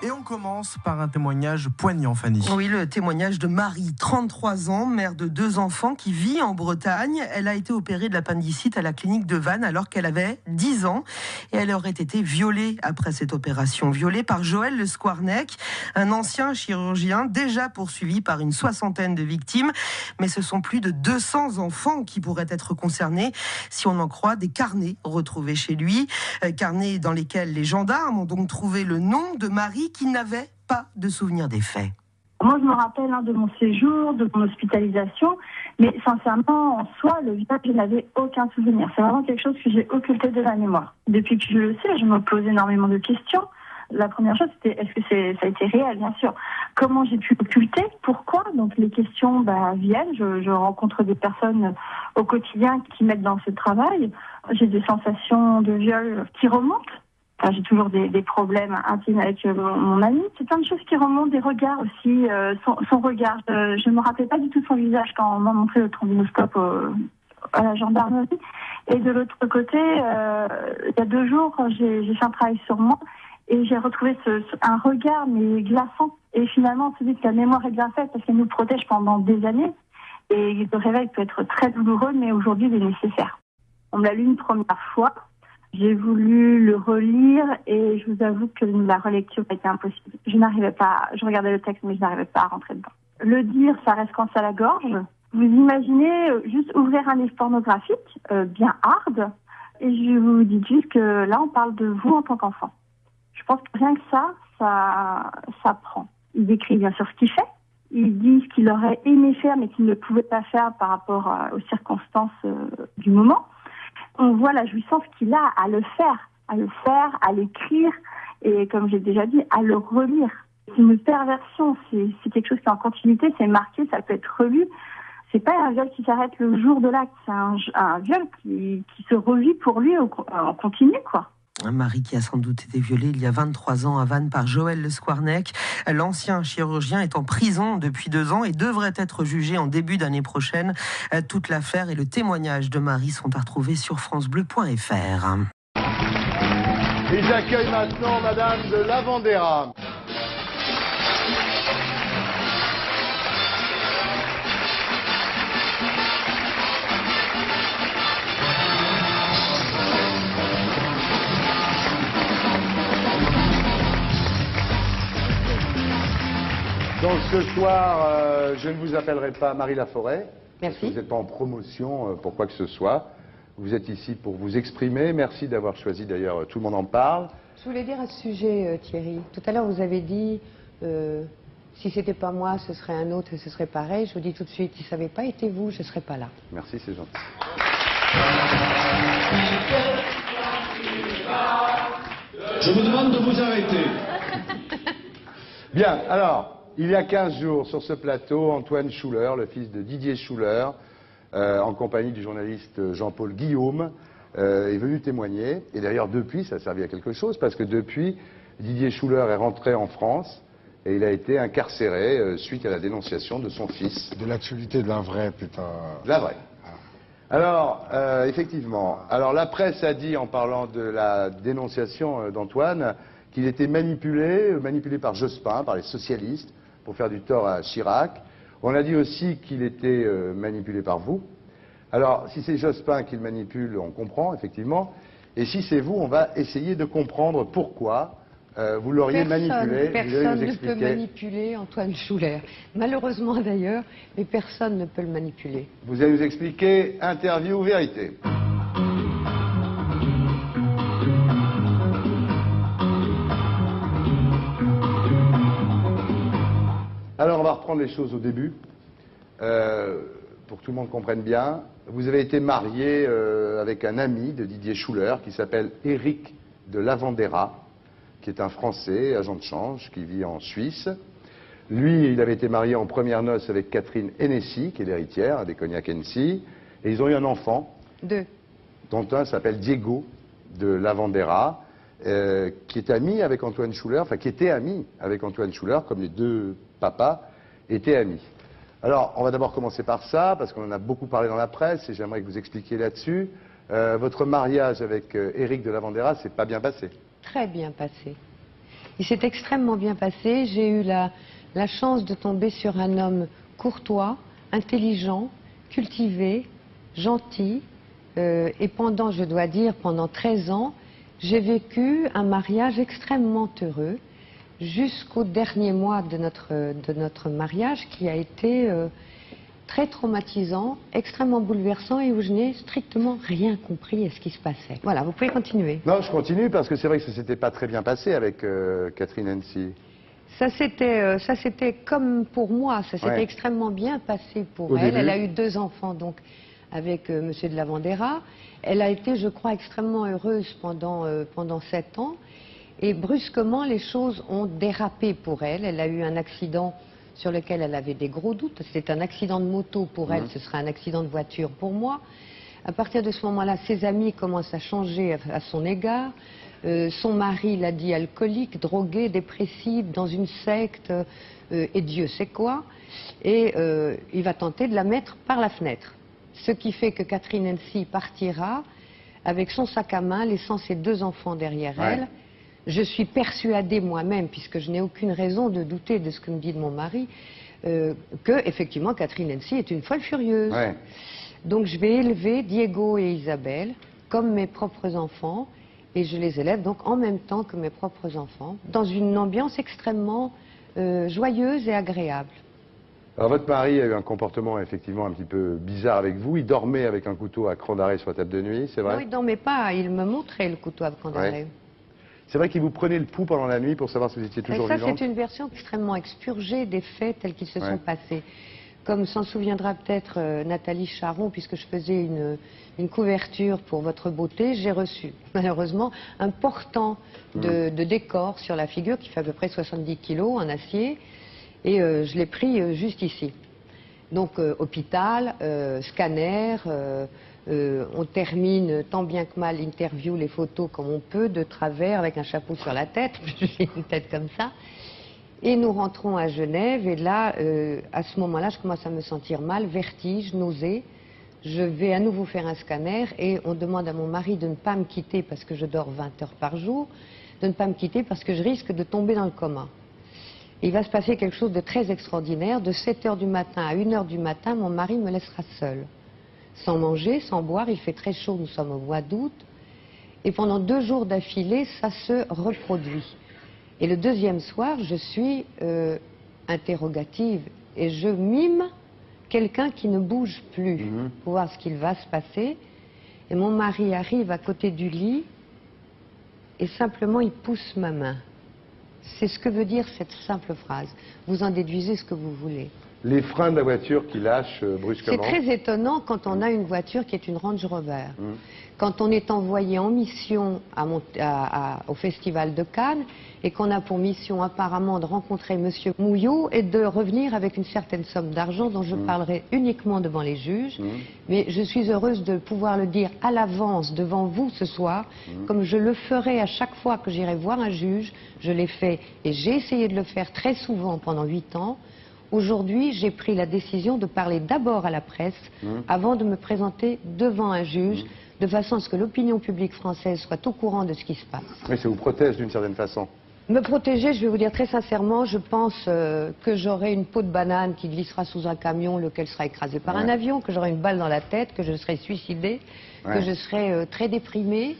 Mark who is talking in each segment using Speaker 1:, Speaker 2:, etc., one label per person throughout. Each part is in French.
Speaker 1: Et on commence par un témoignage poignant, Fanny.
Speaker 2: Oui, le témoignage de Marie, 33 ans, mère de 2 enfants, qui vit en Bretagne. Elle a été opérée de l'appendicite à la clinique de Vannes alors qu'elle avait 10 ans. Et elle aurait été violée après cette opération. Violée par Joël Le Squarnec, un ancien chirurgien déjà poursuivi par une 60aine de victimes. Mais ce sont plus de 200 enfants qui pourraient être concernés, si on en croit des carnets retrouvés chez lui. Carnets dans lesquels les gendarmes ont donc trouvé le nom de Marie, qui n'avait pas de souvenir des faits.
Speaker 3: Moi, je me rappelle de mon séjour, de mon hospitalisation, mais sincèrement, en soi, le viol, je n'avais aucun souvenir. C'est vraiment quelque chose que j'ai occulté de la mémoire. Depuis que je le sais, je me pose énormément de questions. La première chose, c'était est-ce que ça a été réel, bien sûr. Comment j'ai pu occulter? Pourquoi? Donc les questions viennent. Je rencontre des personnes au quotidien qui m'aident dans ce travail. J'ai des sensations de viol qui remontent. Enfin, j'ai toujours des problèmes intimes avec mon ami. C'est plein de choses qui remontent, des regards aussi. Son regard, je ne me rappelais pas du tout de son visage quand on m'a montré le trombinoscope à la gendarmerie. Et de l'autre côté, il y a 2 jours, j'ai fait un travail sur moi et j'ai retrouvé un regard mais glaçant. Et finalement, on se dit que la mémoire est bien faite parce qu'elle nous protège pendant des années. Et le réveil peut être très douloureux, mais aujourd'hui, il est nécessaire. On me l'a lu une première fois. J'ai voulu le relire et je vous avoue que la relecture était impossible. Je regardais le texte mais je n'arrivais pas à rentrer dedans. Le dire, ça reste quand ça à la gorge. Vous imaginez juste ouvrir un livre pornographique, bien hard, et je vous dis juste que là on parle de vous en tant qu'enfant. Je pense que rien que ça prend. Il décrit bien sûr ce qu'il fait. Il dit ce qu'il aurait aimé faire mais qu'il ne pouvait pas faire par rapport aux circonstances du moment. On voit la jouissance qu'il a à le faire, à l'écrire et, comme j'ai déjà dit, à le relire. C'est une perversion, c'est quelque chose qui est en continuité, c'est marqué, ça peut être relu. C'est pas un viol qui s'arrête le jour de l'acte, c'est un viol qui se revit pour lui en continu, quoi.
Speaker 2: Marie qui a sans doute été violée il y a 23 ans à Vannes par Joël Le Squarnec. L'ancien chirurgien est en prison depuis 2 ans et devrait être jugé en début d'année prochaine. Toute l'affaire et le témoignage de Marie sont à retrouver sur francebleu.fr.
Speaker 4: Et j'accueille maintenant Madame de Lavandera. Donc ce soir, je ne vous appellerai pas Marie Laforêt.
Speaker 5: Merci.
Speaker 4: Vous n'êtes pas en promotion pour quoi que ce soit. Vous êtes ici pour vous exprimer. Merci d'avoir choisi, d'ailleurs, Tout le monde en parle.
Speaker 5: Je voulais dire à ce sujet, Thierry, tout à l'heure vous avez dit, si c'était pas moi, ce serait un autre et ce serait pareil. Je vous dis tout de suite, si ça n'avait pas été vous, je ne serais pas là.
Speaker 4: Merci, c'est gentil.
Speaker 6: Je vous demande de vous arrêter.
Speaker 4: Bien, alors... Il y a 15 jours, sur ce plateau, Antoine Schuller, le fils de Didier Schuller, en compagnie du journaliste Jean-Paul Guillaume, est venu témoigner. Et d'ailleurs, depuis, ça a servi à quelque chose, parce que depuis, Didier Schuller est rentré en France et il a été incarcéré suite à la dénonciation de son fils.
Speaker 7: De l'actualité de la vraie, putain.
Speaker 4: De la vraie. Alors, effectivement, alors la presse a dit, en parlant de la dénonciation d'Antoine, qu'il était manipulé par Jospin, par les socialistes, pour faire du tort à Chirac. On a dit aussi qu'il était manipulé par vous. Alors, si c'est Jospin qui le manipule, on comprend, effectivement. Et si c'est vous, on va essayer de comprendre pourquoi vous l'auriez manipulé.
Speaker 5: Personne ne peut manipuler Antoine Schuller. Malheureusement, d'ailleurs, mais personne ne peut le manipuler.
Speaker 4: Vous allez nous expliquer interview ou vérité. Alors, on va reprendre les choses au début, pour que tout le monde comprenne bien. Vous avez été marié avec un ami de Didier Schuller qui s'appelle Éric de Lavandera, qui est un Français, agent de change, qui vit en Suisse. Lui, il avait été marié en première noces avec Catherine Hennessy, qui est l'héritière des Cognac Hennessy, et ils ont eu un enfant.
Speaker 5: 2.
Speaker 4: Dont un s'appelle Diego de Lavandera, qui est ami avec Antoine Schuller, enfin qui était ami avec Antoine Schuller, comme les 2 papas étaient amis. Alors, on va d'abord commencer par ça, parce qu'on en a beaucoup parlé dans la presse, et j'aimerais que vous expliquiez là-dessus. Votre mariage avec Éric de Lavandera s'est pas bien passé.
Speaker 5: Très bien passé. Il s'est extrêmement bien passé. J'ai eu la chance de tomber sur un homme courtois, intelligent, cultivé, gentil. Et pendant, je dois dire, pendant 13 ans, j'ai vécu un mariage extrêmement heureux jusqu'au dernier mois de notre mariage qui a été très traumatisant, extrêmement bouleversant et où je n'ai strictement rien compris à ce qui se passait. Voilà, vous pouvez continuer.
Speaker 4: Non, je continue parce que c'est vrai que ça s'était pas très bien passé avec Catherine Hensi.
Speaker 5: Ça c'était comme pour moi, ça s'était
Speaker 4: Ouais.
Speaker 5: extrêmement bien passé pour
Speaker 4: Au
Speaker 5: elle.
Speaker 4: début.
Speaker 5: Elle a eu 2 enfants donc avec Monsieur de la Vandera. Elle a été, je crois, extrêmement heureuse pendant 7 ans. Et brusquement, les choses ont dérapé pour elle. Elle a eu un accident sur lequel elle avait des gros doutes. C'est un accident de moto pour elle, ce sera un accident de voiture pour moi. À partir de ce moment-là, ses amis commencent à changer à son égard. Son mari l'a dit alcoolique, drogué, dépressif, dans une secte, et Dieu sait quoi. Et il va tenter de la mettre par la fenêtre. Ce qui fait que Catherine Hensi partira avec son sac à main, laissant ses 2 enfants derrière elle. Je suis persuadée moi-même, puisque je n'ai aucune raison de douter de ce que me dit mon mari, que effectivement Catherine Hensi est une folle furieuse.
Speaker 4: Ouais.
Speaker 5: Donc je vais élever Diego et Isabelle comme mes propres enfants, et je les élève donc en même temps que mes propres enfants, dans une ambiance extrêmement joyeuse et agréable.
Speaker 4: Alors votre mari a eu un comportement effectivement un petit peu bizarre avec vous. Il dormait avec un couteau à cran d'arrêt sur la table de nuit, c'est vrai?
Speaker 5: Non, il ne dormait pas, il me montrait le couteau à camp d'arrêt.
Speaker 4: Ouais. C'est vrai qu'il vous prenait le pouls pendant la nuit pour savoir si vous étiez
Speaker 5: Et
Speaker 4: toujours
Speaker 5: ça,
Speaker 4: vivante?
Speaker 5: c'est une version extrêmement expurgée des faits tels qu'ils se
Speaker 4: Ouais.
Speaker 5: sont passés. Comme s'en souviendra peut-être Nathalie Charon, puisque je faisais une couverture pour Votre Beauté, j'ai reçu, malheureusement, un portant de décor sur la figure qui fait à peu près 70 kilos en acier, et je l'ai pris juste ici. Donc, hôpital, scanner, on termine tant bien que mal l'interview, les photos comme on peut, de travers, avec un chapeau sur la tête, j'ai une tête comme ça. Et nous rentrons à Genève, et là, à ce moment-là, je commence à me sentir mal, vertige, nausée. Je vais à nouveau faire un scanner, et on demande à mon mari de ne pas me quitter parce que je dors 20 heures par jour, de ne pas me quitter parce que je risque de tomber dans le coma. Et il va se passer quelque chose de très extraordinaire. De 7 heures du matin à 1 heure du matin, mon mari me laissera seule. Sans manger, sans boire, il fait très chaud, nous sommes au mois d'août. Et pendant 2 jours d'affilée, ça se reproduit. Et le deuxième soir, je suis interrogative et je mime quelqu'un qui ne bouge plus pour voir ce qu'il va se passer. Et mon mari arrive à côté du lit et simplement il pousse ma main. C'est ce que veut dire cette simple phrase. Vous en déduisez ce que vous voulez.
Speaker 4: Les freins de la voiture qui lâchent
Speaker 5: C'est
Speaker 4: brusquement.
Speaker 5: très étonnant quand on a une voiture qui est une Range Rover. Quand on est envoyé en mission au Festival de Cannes et qu'on a pour mission apparemment de rencontrer Monsieur Mouillot et de revenir avec une certaine somme d'argent dont je parlerai uniquement devant les juges. Mais je suis heureuse de pouvoir le dire à l'avance devant vous ce soir, comme je le ferai à chaque fois que j'irai voir un juge. Je l'ai fait et j'ai essayé de le faire très souvent pendant 8 ans. Aujourd'hui, j'ai pris la décision de parler d'abord à la presse avant de me présenter devant un juge, de façon à ce que l'opinion publique française soit au courant de ce qui se passe.
Speaker 4: Oui, ça vous protège d'une certaine façon.
Speaker 5: Me protéger, je vais vous dire très sincèrement, je pense que j'aurai une peau de banane qui glissera sous un camion, lequel sera écrasé par un avion, que j'aurai une balle dans la tête, que je serai suicidée, que je serai très déprimée.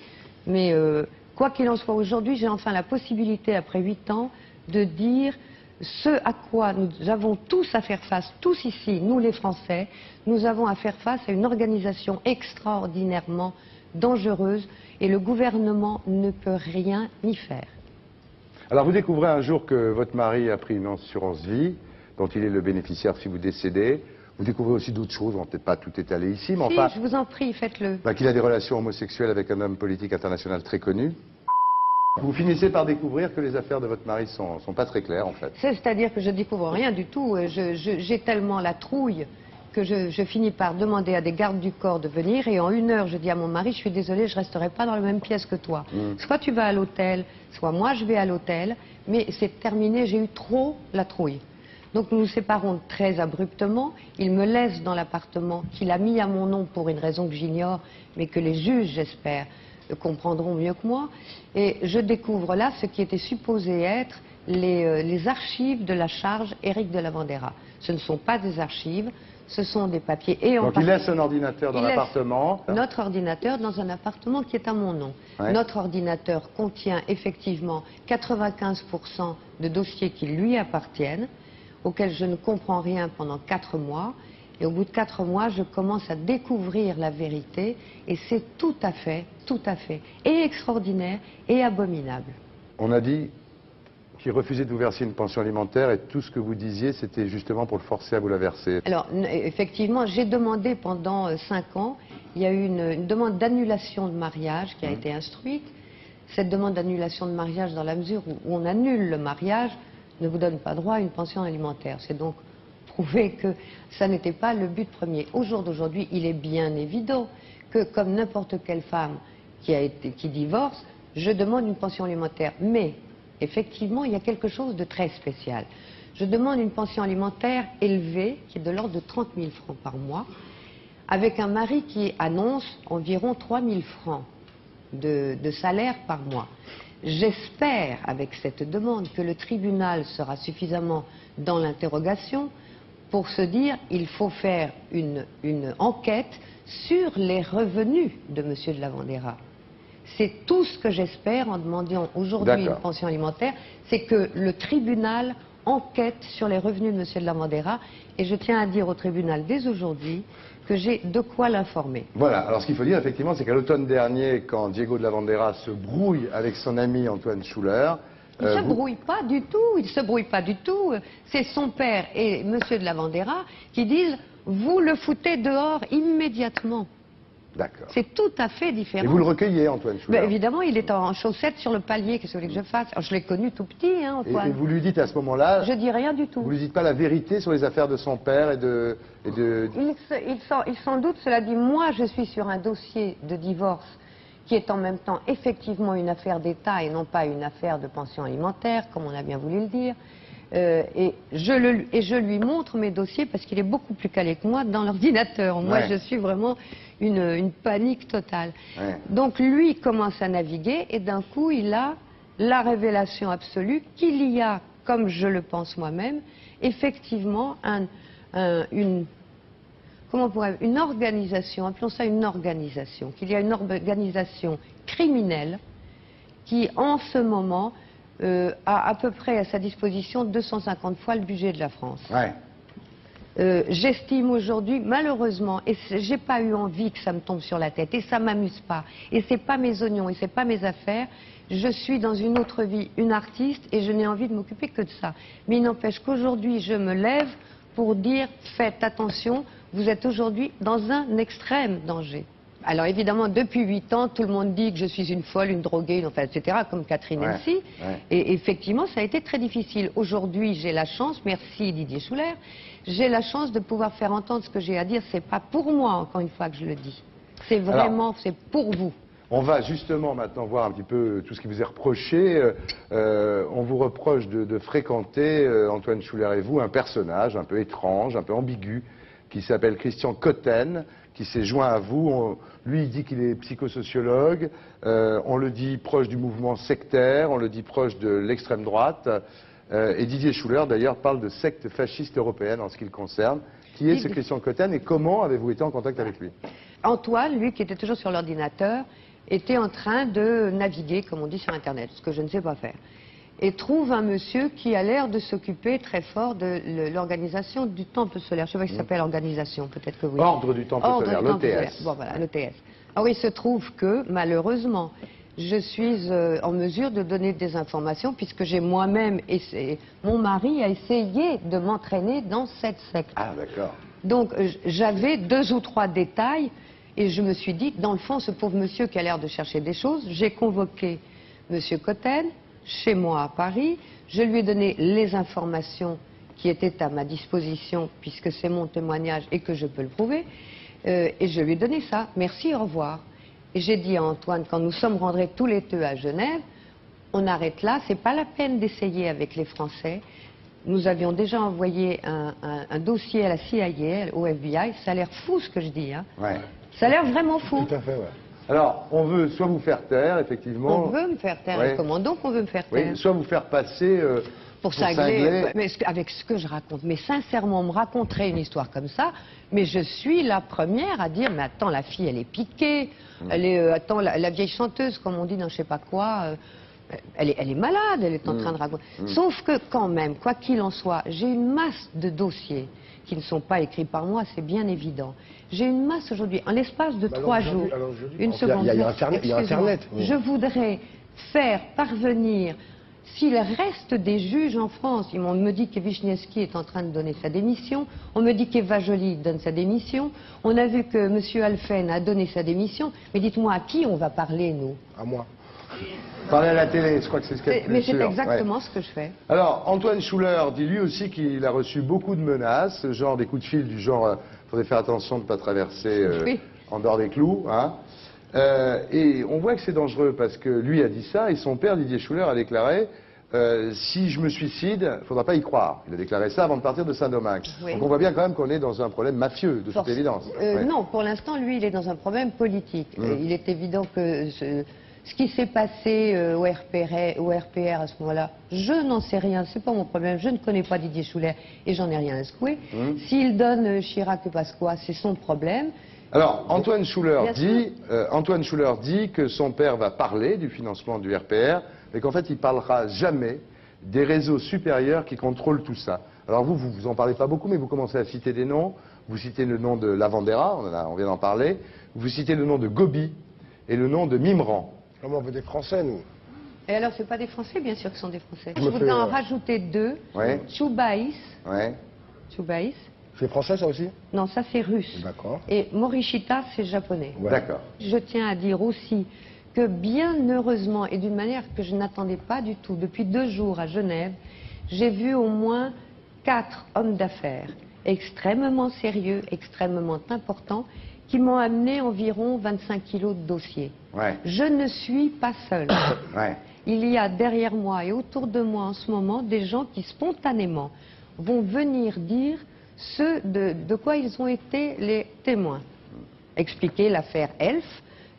Speaker 5: Mais quoi qu'il en soit, aujourd'hui, j'ai enfin la possibilité, après 8 ans, de dire ce à quoi nous avons tous à faire face, tous ici, nous les Français, nous avons à faire face à une organisation extraordinairement dangereuse et le gouvernement ne peut rien y faire.
Speaker 4: Alors vous découvrez un jour que votre mari a pris une assurance vie, dont il est le bénéficiaire si vous décédez. Vous découvrez aussi d'autres choses, on va peut-être pas tout étaler ici, mais
Speaker 5: Si,
Speaker 4: enfin...
Speaker 5: je vous en prie, faites-le.
Speaker 4: Qu'il a des relations homosexuelles avec un homme politique international très connu. Vous finissez par découvrir que les affaires de votre mari sont pas très claires, en fait.
Speaker 5: C'est-à-dire que je découvre rien du tout. J'ai tellement la trouille que je finis par demander à des gardes du corps de venir et en 1 heure, je dis à mon mari, je suis désolée, je ne resterai pas dans la même pièce que toi. Soit tu vas à l'hôtel, soit moi je vais à l'hôtel, mais c'est terminé, j'ai eu trop la trouille. Donc nous nous séparons très abruptement. Il me laisse dans l'appartement qu'il a mis à mon nom pour une raison que j'ignore, mais que les juges, j'espère, comprendront mieux que moi. Et je découvre là ce qui était supposé être les archives de la charge Éric de la Vandera. Ce ne sont pas des archives, ce sont des papiers. Et
Speaker 4: donc il laisse un ordinateur dans l'appartement.
Speaker 5: Notre ordinateur dans un appartement qui est à mon nom. Ouais. Notre ordinateur contient effectivement 95% de dossiers qui lui appartiennent, auxquels je ne comprends rien pendant 4 mois. Et au bout de 4 mois, je commence à découvrir la vérité. Et c'est tout à fait, et extraordinaire et abominable.
Speaker 4: On a dit qu'il refusait de vous verser une pension alimentaire et tout ce que vous disiez, c'était justement pour le forcer à vous la verser.
Speaker 5: Alors, effectivement, j'ai demandé pendant 5 ans, il y a eu une demande d'annulation de mariage qui a été instruite. Cette demande d'annulation de mariage, dans la mesure où on annule le mariage, ne vous donne pas droit à une pension alimentaire. C'est donc prouvé que ça n'était pas le but premier. Au jour d'aujourd'hui, il est bien évident que, comme n'importe quelle femme qui divorce, je demande une pension alimentaire. Mais effectivement, il y a quelque chose de très spécial. Je demande une pension alimentaire élevée, qui est de l'ordre de 30 000 francs par mois, avec un mari qui annonce environ 3 000 francs de salaire par mois. J'espère, avec cette demande, que le tribunal sera suffisamment dans l'interrogation pour se dire il faut faire une enquête sur les revenus de M. de la Vandera. C'est tout ce que j'espère en demandant aujourd'hui une pension alimentaire, c'est que le tribunal enquête sur les revenus de M. de la Vandera, et je tiens à dire au tribunal dès aujourd'hui que j'ai de quoi l'informer.
Speaker 4: Voilà, alors ce qu'il faut dire effectivement, c'est qu'à l'automne dernier, quand Diego de la Vandera se brouille avec son ami Antoine Schuller...
Speaker 5: Il ne se brouille pas du tout, c'est son père et M. de la Vandera qui disent « vous le foutez dehors immédiatement ».
Speaker 4: D'accord.
Speaker 5: C'est tout à fait différent.
Speaker 4: Et vous le recueillez, Antoine Schuller?
Speaker 5: Évidemment, il est en chaussettes sur le palier, qu'est-ce que vous voulez que je fasse? Alors, je l'ai connu tout petit, hein, Antoine.
Speaker 4: Et vous lui dites à ce moment-là...
Speaker 5: Je dis rien du tout.
Speaker 4: Vous lui dites pas la vérité sur les affaires de son père et de...
Speaker 5: Il sans doute, cela dit, moi je suis sur un dossier de divorce qui est en même temps effectivement une affaire d'État et non pas une affaire de pension alimentaire, comme on a bien voulu le dire. Et je lui montre mes dossiers parce qu'il est beaucoup plus calé que moi dans l'ordinateur. Moi, je suis vraiment une panique totale. Donc lui commence à naviguer et d'un coup, il a la révélation absolue qu'il y a, comme je le pense moi-même, effectivement une organisation, appelons ça une organisation, qu'il y a une organisation criminelle qui, en ce moment, a à peu près à sa disposition 250 fois le budget de la France. J'estime aujourd'hui, malheureusement, et j'ai pas eu envie que ça me tombe sur la tête, et ça m'amuse pas, et c'est pas mes oignons, et c'est pas mes affaires, je suis dans une autre vie, une artiste, et je n'ai envie de m'occuper que de ça. Mais il n'empêche qu'aujourd'hui, je me lève pour dire, faites attention, vous êtes aujourd'hui dans un extrême danger. Alors évidemment, depuis 8 ans, tout le monde dit que je suis une folle, une droguée, enfin, etc., comme Catherine Elcy. Et effectivement, ça a été très difficile. Aujourd'hui, j'ai la chance, merci Didier Schuller, j'ai la chance de pouvoir faire entendre ce que j'ai à dire. C'est pas pour moi, encore une fois, que je le dis. C'est vraiment, c'est pour vous.
Speaker 4: On va justement maintenant voir un petit peu tout ce qui vous est reproché. On vous reproche de fréquenter, Antoine Schuller et vous, un personnage un peu étrange, un peu ambigu, qui s'appelle Christian Cotten, qui s'est joint à vous. Lui, il dit qu'il est psychosociologue, on le dit proche du mouvement sectaire, on le dit proche de l'extrême droite, et Didier Schuller, d'ailleurs, parle de secte fasciste européenne en ce qui le concerne. Qui est ce Christian Cotten et comment avez-vous été en contact avec lui?
Speaker 5: Antoine, lui, qui était toujours sur l'ordinateur, était en train de naviguer, comme on dit, sur Internet, ce que je ne sais pas faire. Et trouve un monsieur qui a l'air de s'occuper très fort de l'organisation du Temple solaire. Je ne sais pas si ça s'appelle organisation, peut-être que oui.
Speaker 4: Ordre du Temple solaire, l'ETS.
Speaker 5: Bon, voilà, l'ETS. Alors, il se trouve que, malheureusement, je suis en mesure de donner des informations, puisque j'ai moi-même essayé, mon mari a essayé de m'entraîner dans cette secte.
Speaker 4: Ah, d'accord.
Speaker 5: Donc, j'avais 2 ou 3 détails, et je me suis dit, dans le fond, ce pauvre monsieur qui a l'air de chercher des choses, j'ai convoqué monsieur Cotten, chez moi à Paris, je lui ai donné les informations qui étaient à ma disposition, puisque c'est mon témoignage et que je peux le prouver, et je lui ai donné ça. Merci, au revoir. Et j'ai dit à Antoine, quand nous sommes rentrés tous les deux à Genève, on arrête là, c'est pas la peine d'essayer avec les Français. Nous avions déjà envoyé un dossier à la CIA, au FBI, ça a l'air fou ce que je dis, hein. Ça a l'air vraiment fou.
Speaker 4: Tout à fait, Alors, on veut soit vous faire taire, effectivement.
Speaker 5: On veut me faire taire.
Speaker 4: Ouais.
Speaker 5: Comment donc on veut me faire taire?
Speaker 4: Oui, soit vous faire passer
Speaker 5: pour cingler. Mais avec ce que je raconte. Mais sincèrement, on me raconterait une histoire comme ça, mais je suis la première à dire, mais attends, la fille, elle est piquée. Elle est, attends, la vieille chanteuse, comme on dit dans je sais pas quoi, elle est malade, elle est en train de raconter. Sauf que quand même, quoi qu'il en soit, j'ai une masse de dossiers qui ne sont pas écrits par moi, c'est bien évident. J'ai une masse aujourd'hui, en l'espace de 3 jours. Une seconde.
Speaker 7: Il y a Internet.
Speaker 5: Je voudrais faire parvenir, s'il reste des juges en France, on me dit que Wisniewski est en train de donner sa démission, on me dit qu'Eva Joly donne sa démission, on a vu que M. Alphen a donné sa démission, mais dites-moi à qui on va parler, nous?
Speaker 7: À moi.
Speaker 4: Parler à la télé, je crois que c'est ce qu'il y a de plus
Speaker 5: Mais c'est
Speaker 4: sûr.
Speaker 5: exactement ce que je fais.
Speaker 4: Alors, Antoine Schuller dit lui aussi qu'il a reçu beaucoup de menaces, genre des coups de fil du genre faudrait faire attention de ne pas traverser
Speaker 5: Oui.
Speaker 4: en dehors des clous. Hein. Et on voit que c'est dangereux parce que lui a dit ça et son père, Didier Schuller, a déclaré si je me suicide, il ne faudra pas y croire. Il a déclaré ça avant de partir de Saint-Domingue.
Speaker 5: Oui.
Speaker 4: Donc on voit bien quand même qu'on est dans un problème mafieux, de toute évidence. Ouais.
Speaker 5: Non, pour l'instant, lui, il est dans un problème politique. Il est évident que ce qui s'est passé au RPR à ce moment-là, je n'en sais rien, c'est pas mon problème. Je ne connais pas Didier Schuller et j'en ai rien à secouer. S'il donne Chirac ou Pasqua, c'est son problème.
Speaker 4: Alors, Antoine Schuller dit que son père va parler du financement du RPR, mais qu'en fait, il ne parlera jamais des réseaux supérieurs qui contrôlent tout ça. Alors vous en parlez pas beaucoup, mais vous commencez à citer des noms. Vous citez le nom de Lavandera, on vient d'en parler. Vous citez le nom de Gobi et le nom de Mimran.
Speaker 7: Comment on veut des Français, nous?
Speaker 5: Et alors, c'est pas des Français, bien sûr que ce sont des Français.
Speaker 7: Je
Speaker 5: Je
Speaker 7: me
Speaker 5: voudrais
Speaker 7: fais,
Speaker 5: en rajouter 2.
Speaker 4: Ouais.
Speaker 5: Choubaïs.
Speaker 4: Ouais.
Speaker 5: Choubaïs.
Speaker 7: C'est français, ça aussi?
Speaker 5: Non, ça c'est russe.
Speaker 7: D'accord.
Speaker 5: Et Morishita, c'est japonais.
Speaker 7: Ouais.
Speaker 4: D'accord.
Speaker 5: Je tiens à dire aussi que bien heureusement, et d'une manière que je n'attendais pas du tout, depuis 2 jours à Genève, j'ai vu au moins 4 hommes d'affaires extrêmement sérieux, extrêmement importants, qui m'ont amené environ 25 kilos de dossiers.
Speaker 4: Ouais.
Speaker 5: Je ne suis pas seule.
Speaker 4: Ouais.
Speaker 5: Il y a derrière moi et autour de moi en ce moment des gens qui spontanément vont venir dire ce de quoi ils ont été les témoins. Expliquer l'affaire Elf,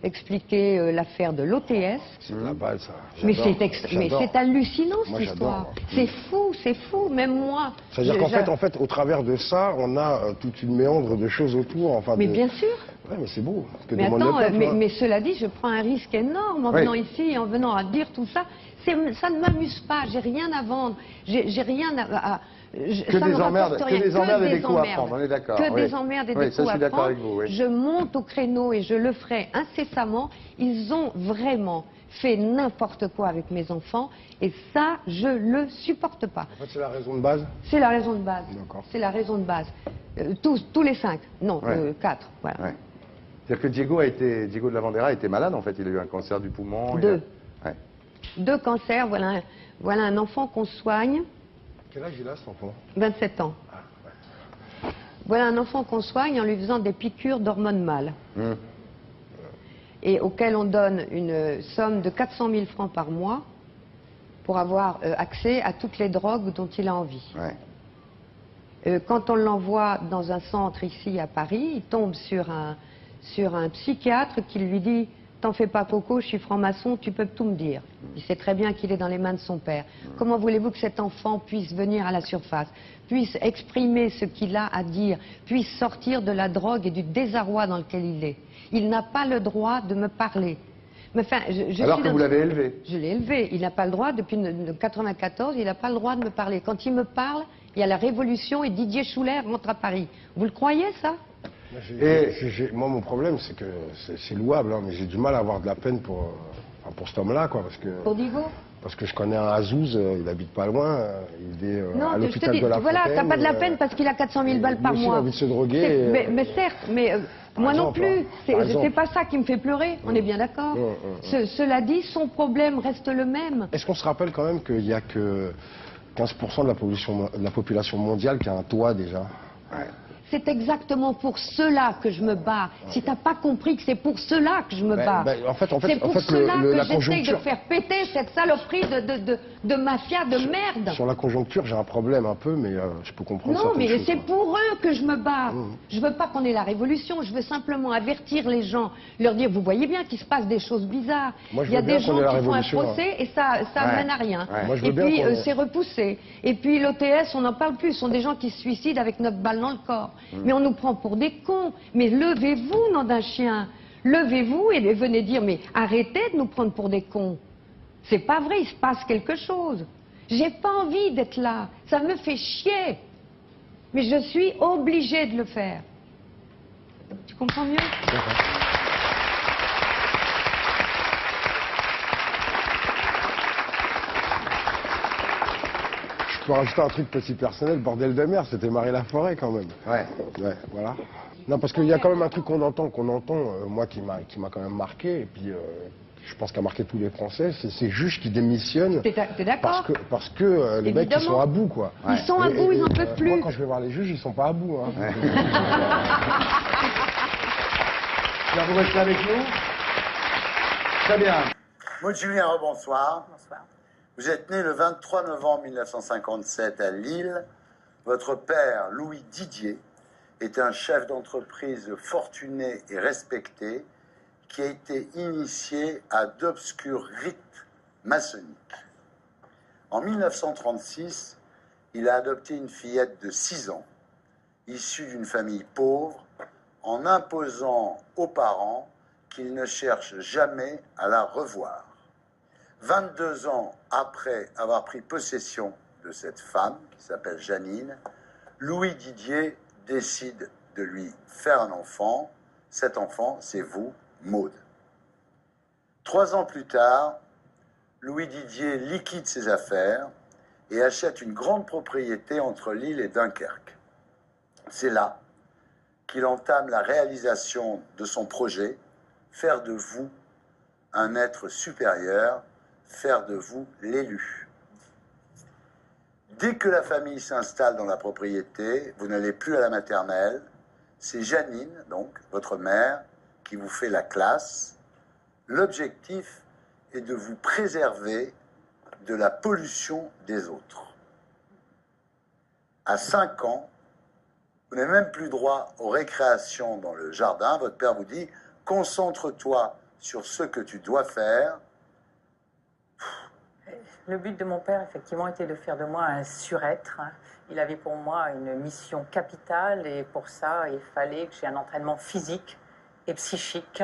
Speaker 5: expliquer l'affaire de l'OTS.
Speaker 7: C'est la base, ça.
Speaker 5: Mais
Speaker 7: J'adore.
Speaker 5: c'est hallucinant
Speaker 7: Moi,
Speaker 5: cette histoire.
Speaker 7: j'adore.
Speaker 5: C'est fou, même moi.
Speaker 7: C'est-à-dire qu'en fait, au travers de ça, on a toute une méandre de choses autour. Enfin,
Speaker 5: Mais bien sûr.
Speaker 7: Ouais, mais c'est beau. Parce que
Speaker 5: Mais
Speaker 7: demande le
Speaker 5: attends,
Speaker 7: peuple, hein.
Speaker 5: mais cela dit, je prends un risque énorme en
Speaker 4: Oui.
Speaker 5: venant ici, en venant à dire tout ça. Ça ne m'amuse pas, j'ai rien à vendre, j'ai rien à
Speaker 4: Que
Speaker 5: ça
Speaker 4: des
Speaker 5: me
Speaker 4: emmerdes,
Speaker 5: rapporte
Speaker 4: que
Speaker 5: rien,
Speaker 4: des emmerdes et des
Speaker 5: des
Speaker 4: coups à
Speaker 5: emmerdes.
Speaker 4: prendre, on est d'accord.
Speaker 5: Que
Speaker 4: Oui.
Speaker 5: des emmerdes et
Speaker 4: Oui,
Speaker 5: des
Speaker 4: ça,
Speaker 5: coups
Speaker 4: je suis
Speaker 5: à
Speaker 4: d'accord
Speaker 5: prendre.
Speaker 4: avec vous, oui.
Speaker 5: Je monte au créneau et je le ferai incessamment. Ils ont vraiment fait n'importe quoi avec mes enfants et ça, je le supporte pas.
Speaker 7: En fait, c'est la raison de base.
Speaker 5: C'est la raison de base.
Speaker 7: D'accord.
Speaker 5: C'est la raison de base. Tous les 5, non,
Speaker 4: Ouais.
Speaker 5: 4, voilà.
Speaker 4: Ouais. C'est-à-dire que Diego de Lavandera était malade, en fait. Il a eu un cancer du poumon.
Speaker 5: 2.
Speaker 4: Ouais.
Speaker 5: 2 cancers, voilà un enfant qu'on soigne,
Speaker 7: Quel âge il a, cet enfant?
Speaker 5: 27 ans. Voilà un enfant qu'on soigne en lui faisant des piqûres d'hormones mâles. Et auquel on donne une somme de 400 000 francs par mois pour avoir accès à toutes les drogues dont il a envie.
Speaker 4: Ouais.
Speaker 5: Quand on l'envoie dans un centre ici à Paris, il tombe sur un psychiatre qui lui dit « T'en fais pas Coco, je suis franc-maçon, tu peux tout me dire ». Il sait très bien qu'il est dans les mains de son père. Comment voulez-vous que cet enfant puisse venir à la surface, puisse exprimer ce qu'il a à dire, puisse sortir de la drogue et du désarroi dans lequel il est? Il n'a pas le droit de me parler. Mais enfin,
Speaker 4: Alors que vous l'avez élevé.
Speaker 5: Je l'ai élevé. Il n'a pas le droit, depuis 1994, il n'a pas le droit de me parler. Quand il me parle, il y a la Révolution et Didier Schuller rentre à Paris. Vous le croyez, ça?
Speaker 7: Moi, mon problème, c'est que c'est louable, hein, mais j'ai du mal à avoir de la peine pour cet homme-là, quoi,
Speaker 5: Pour Diego?
Speaker 7: parce que je connais un Azouz, il habite pas loin, il est
Speaker 5: Non,
Speaker 7: à
Speaker 5: je te
Speaker 7: l'hôpital
Speaker 5: dis,
Speaker 7: de la
Speaker 5: voilà,
Speaker 7: Fontaine,
Speaker 5: t'as pas de la peine parce qu'il a 400 000 balles par
Speaker 7: lui aussi, il a
Speaker 5: mois.
Speaker 7: envie de se droguer.
Speaker 5: Mais certes, mais moi non
Speaker 7: exemple,
Speaker 5: plus.
Speaker 7: hein. Par exemple.
Speaker 5: C'est pas ça qui me fait pleurer, on est bien d'accord. Cela dit, son problème reste le même.
Speaker 7: Est-ce qu'on se rappelle quand même qu'il n'y a que 15% de la population mondiale qui a un toit déjà?
Speaker 5: C'est exactement pour cela que je me bats. Si t'as pas compris que c'est pour cela que je me bats. C'est pour cela que j'essaye de faire péter cette saloperie de mafia de merde.
Speaker 7: Sur la conjoncture, j'ai un problème un peu, mais je peux comprendre.
Speaker 5: Non, mais c'est pour eux que je me bats. Je veux pas qu'on ait la révolution. Je veux simplement avertir les gens, leur dire, vous voyez bien qu'il se passe des choses bizarres.
Speaker 7: Moi,
Speaker 5: il y a des gens qui font un procès et ça mène à rien.
Speaker 7: Moi,
Speaker 5: et puis c'est repoussé. Et puis l'OTS, on n'en parle plus. Ce sont des gens qui se suicident avec 9 balles dans le corps. Mais on nous prend pour des cons. Mais levez-vous, nom d'un chien. Levez-vous et venez dire, mais arrêtez de nous prendre pour des cons. C'est pas vrai, il se passe quelque chose. J'ai pas envie d'être là. Ça me fait chier. Mais je suis obligée de le faire. Tu comprends mieux?
Speaker 7: Je peux rajouter un truc petit personnel, bordel de mer, c'était Marie Laforêt quand même.
Speaker 4: Ouais.
Speaker 7: Ouais, voilà. Non, parce qu'il y a quand même un truc qu'on entend, moi qui m'a quand même marqué, et puis je pense qu'a marqué tous les Français, c'est ces juges qui démissionnent.
Speaker 5: T'es d'accord?
Speaker 7: Parce que les mecs, ils sont à bout, quoi.
Speaker 5: Ils sont à bout, ils n'en peuvent plus.
Speaker 7: Moi, quand je vais voir les juges, ils sont pas à bout, hein.
Speaker 4: Ouais. Alors, vous restez avec nous? Très bien.
Speaker 8: Maud Julien, bonsoir.
Speaker 9: Bonsoir.
Speaker 8: Vous êtes né le 23 novembre 1957 à Lille. Votre père, Louis Didier, est un chef d'entreprise fortuné et respecté qui a été initié à d'obscurs rites maçonniques. En 1936, il a adopté une fillette de 6 ans, issue d'une famille pauvre, en imposant aux parents qu'ils ne cherchent jamais à la revoir. 22 ans après avoir pris possession de cette femme, qui s'appelle Janine, Louis Didier décide de lui faire un enfant. Cet enfant, c'est vous, Maud. 3 ans plus tard, Louis Didier liquide ses affaires et achète une grande propriété entre Lille et Dunkerque. C'est là qu'il entame la réalisation de son projet, faire de vous un être supérieur, faire de vous l'élu. Dès que la famille s'installe dans la propriété, vous n'allez plus à la maternelle, c'est Janine, donc votre mère, qui vous fait la classe. L'objectif est de vous préserver de la pollution des autres. À 5 ans, vous n'avez même plus droit aux récréations dans le jardin. Votre père vous dit, concentre-toi sur ce que tu dois faire.
Speaker 9: Le but de mon père, effectivement, était de faire de moi un surêtre. Il avait pour moi une mission capitale et pour ça, il fallait que j'ai un entraînement physique et psychique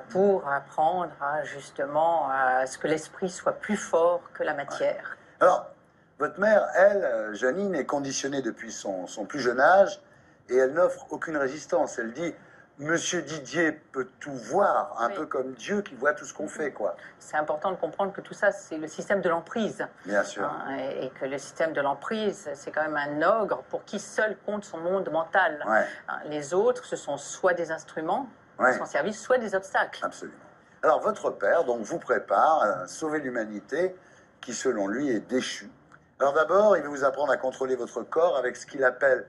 Speaker 9: pour apprendre à ce que l'esprit soit plus fort que la matière.
Speaker 8: Ouais. Alors, votre mère, elle, Janine, est conditionnée depuis son plus jeune âge et elle n'offre aucune résistance. Elle dit... Monsieur Didier peut tout voir, un peu comme Dieu qui voit tout ce qu'on fait, quoi.
Speaker 9: C'est important de comprendre que tout ça, c'est le système de l'emprise.
Speaker 8: Bien sûr.
Speaker 9: Hein, et que le système de l'emprise, c'est quand même un ogre pour qui seul compte son monde mental.
Speaker 8: Ouais.
Speaker 9: Hein, les autres, ce sont soit des instruments à son service, soit des obstacles.
Speaker 8: Absolument. Alors, votre père, donc, vous prépare à sauver l'humanité qui, selon lui, est déchue. Alors d'abord, il va vous apprendre à contrôler votre corps avec ce qu'il appelle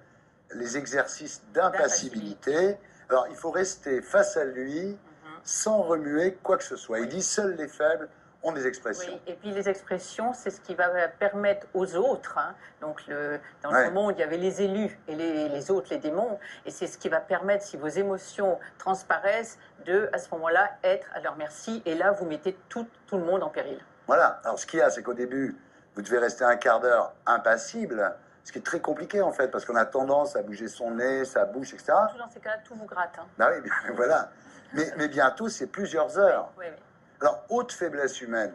Speaker 8: les exercices d'impassibilité. Alors, il faut rester face à lui sans remuer quoi que ce soit. Il dit, seuls les faibles ont des expressions.
Speaker 9: Oui, et puis les expressions, c'est ce qui va permettre aux autres, hein, donc dans le monde, il y avait les élus et les autres, les démons, et c'est ce qui va permettre, si vos émotions transparaissent, de, à ce moment-là, être à leur merci, et là, vous mettez tout le monde en péril.
Speaker 8: Voilà. Alors, ce qu'il y a, c'est qu'au début, vous devez rester un quart d'heure impassible, ce qui est très compliqué, en fait, parce qu'on a tendance à bouger son nez, sa bouche, etc.
Speaker 9: Tout dans ces cas-là, tout vous gratte. Hein.
Speaker 8: Bah oui, bien, voilà. Mais bientôt, c'est plusieurs heures.
Speaker 9: Oui, oui.
Speaker 8: Alors, autre faiblesse humaine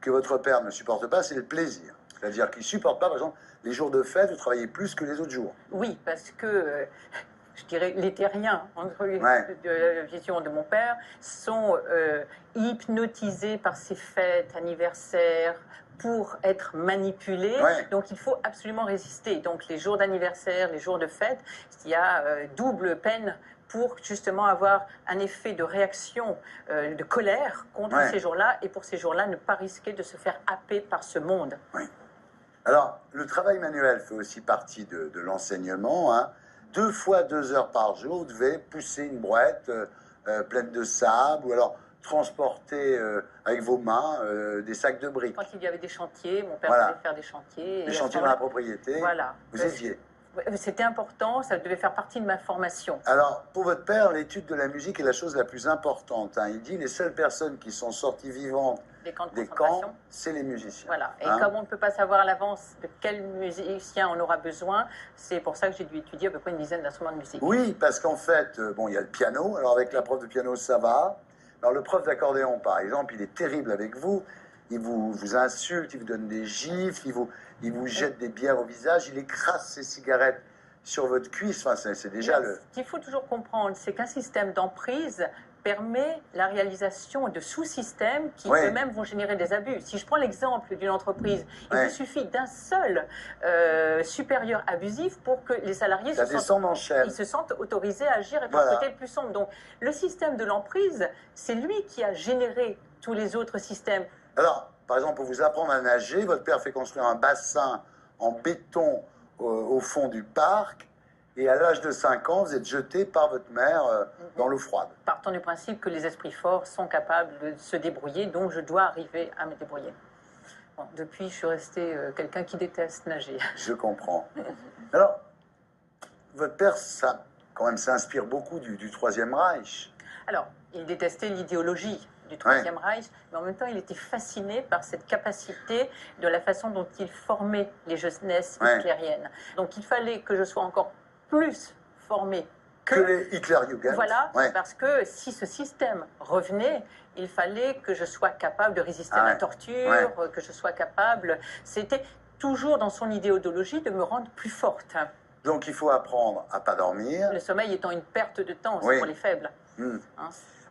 Speaker 8: que votre père ne supporte pas, c'est le plaisir. C'est-à-dire qu'il ne supporte pas, par exemple, les jours de fête, vous travaillez plus que les autres jours.
Speaker 9: Oui, parce que, je dirais, les terriens, entre de la vision de mon père, sont hypnotisés par ces fêtes, anniversaires, pour être manipulés. Donc, il faut absolument résister. Donc, les jours d'anniversaire, les jours de fête, il y a double peine pour justement avoir un effet de réaction, de colère contre ces jours-là, et pour ces jours-là, ne pas risquer de se faire happer par ce monde.
Speaker 8: Oui. Alors, le travail manuel fait aussi partie de l'enseignement, hein. 2 fois 2 heures par jour, vous devez pousser une brouette pleine de sable, ou alors transporter avec vos mains des sacs de briques.
Speaker 9: Quand il y avait des chantiers, mon père
Speaker 8: Voilà.
Speaker 9: devait faire des chantiers.
Speaker 8: Des chantiers dans la propriété,
Speaker 9: voilà.
Speaker 8: vous étiez.
Speaker 9: C'était important, ça devait faire partie de ma formation.
Speaker 8: Alors, pour votre père, l'étude de la musique est la chose la plus importante. Hein. Il dit les seules personnes qui sont sorties vivantes
Speaker 9: Des camps de
Speaker 8: des
Speaker 9: concentration.
Speaker 8: camps, c'est les musiciens.
Speaker 9: Voilà. Et
Speaker 8: Hein.
Speaker 9: comme on ne peut pas savoir à l'avance de quel musicien on aura besoin, c'est pour ça que j'ai dû étudier à peu près une dizaine d'instruments de musique.
Speaker 8: Oui, parce qu'en fait, bon, il y a le piano. Alors, avec la prof de piano, ça va. Alors, le prof d'accordéon, par exemple, il est terrible avec vous. Il vous insulte, il vous donne des gifles, il vous jette des bières au visage, il écrase ses cigarettes sur votre cuisse. Enfin, c'est déjà le...
Speaker 9: Ce qu'il faut toujours comprendre, c'est qu'un système d'emprise permet la réalisation de sous-systèmes qui
Speaker 8: Ouais.
Speaker 9: eux-mêmes vont générer des abus. Si je prends l'exemple d'une entreprise, il
Speaker 8: Ouais.
Speaker 9: vous suffit d'un seul supérieur abusif pour que les salariés
Speaker 8: Ça descend en chaîne.
Speaker 9: ils se sentent autorisés à agir et
Speaker 8: Voilà.
Speaker 9: par côté le plus sombre. Donc le système de l'emprise, c'est lui qui a généré tous les autres systèmes.
Speaker 8: Alors, par exemple, pour vous apprendre à nager, votre père fait construire un bassin en béton au fond du parc. Et à l'âge de 5 ans, vous êtes jeté par votre mère dans l'eau froide.
Speaker 9: Partant du principe que les esprits forts sont capables de se débrouiller, donc je dois arriver à me débrouiller. Bon, depuis, je suis restée quelqu'un qui déteste nager.
Speaker 8: Je comprends. Alors, votre père, ça, quand même, s'inspire beaucoup du Troisième Reich.
Speaker 9: Alors, il détestait l'idéologie du Troisième Reich, mais en même temps, il était fasciné par cette capacité de la façon dont il formait les jeunesses hitlériennes. Donc, il fallait que je sois encore plus formée
Speaker 8: Que les Hitlerjugend.
Speaker 9: Voilà,
Speaker 8: Ouais.
Speaker 9: parce que si ce système revenait, il fallait que je sois capable de résister à la torture, que je sois capable... C'était toujours dans son idéologie de me rendre plus forte.
Speaker 8: Donc, il faut apprendre à pas dormir,
Speaker 9: Le sommeil étant une perte de temps aussi
Speaker 8: Oui.
Speaker 9: pour les faibles. Hein.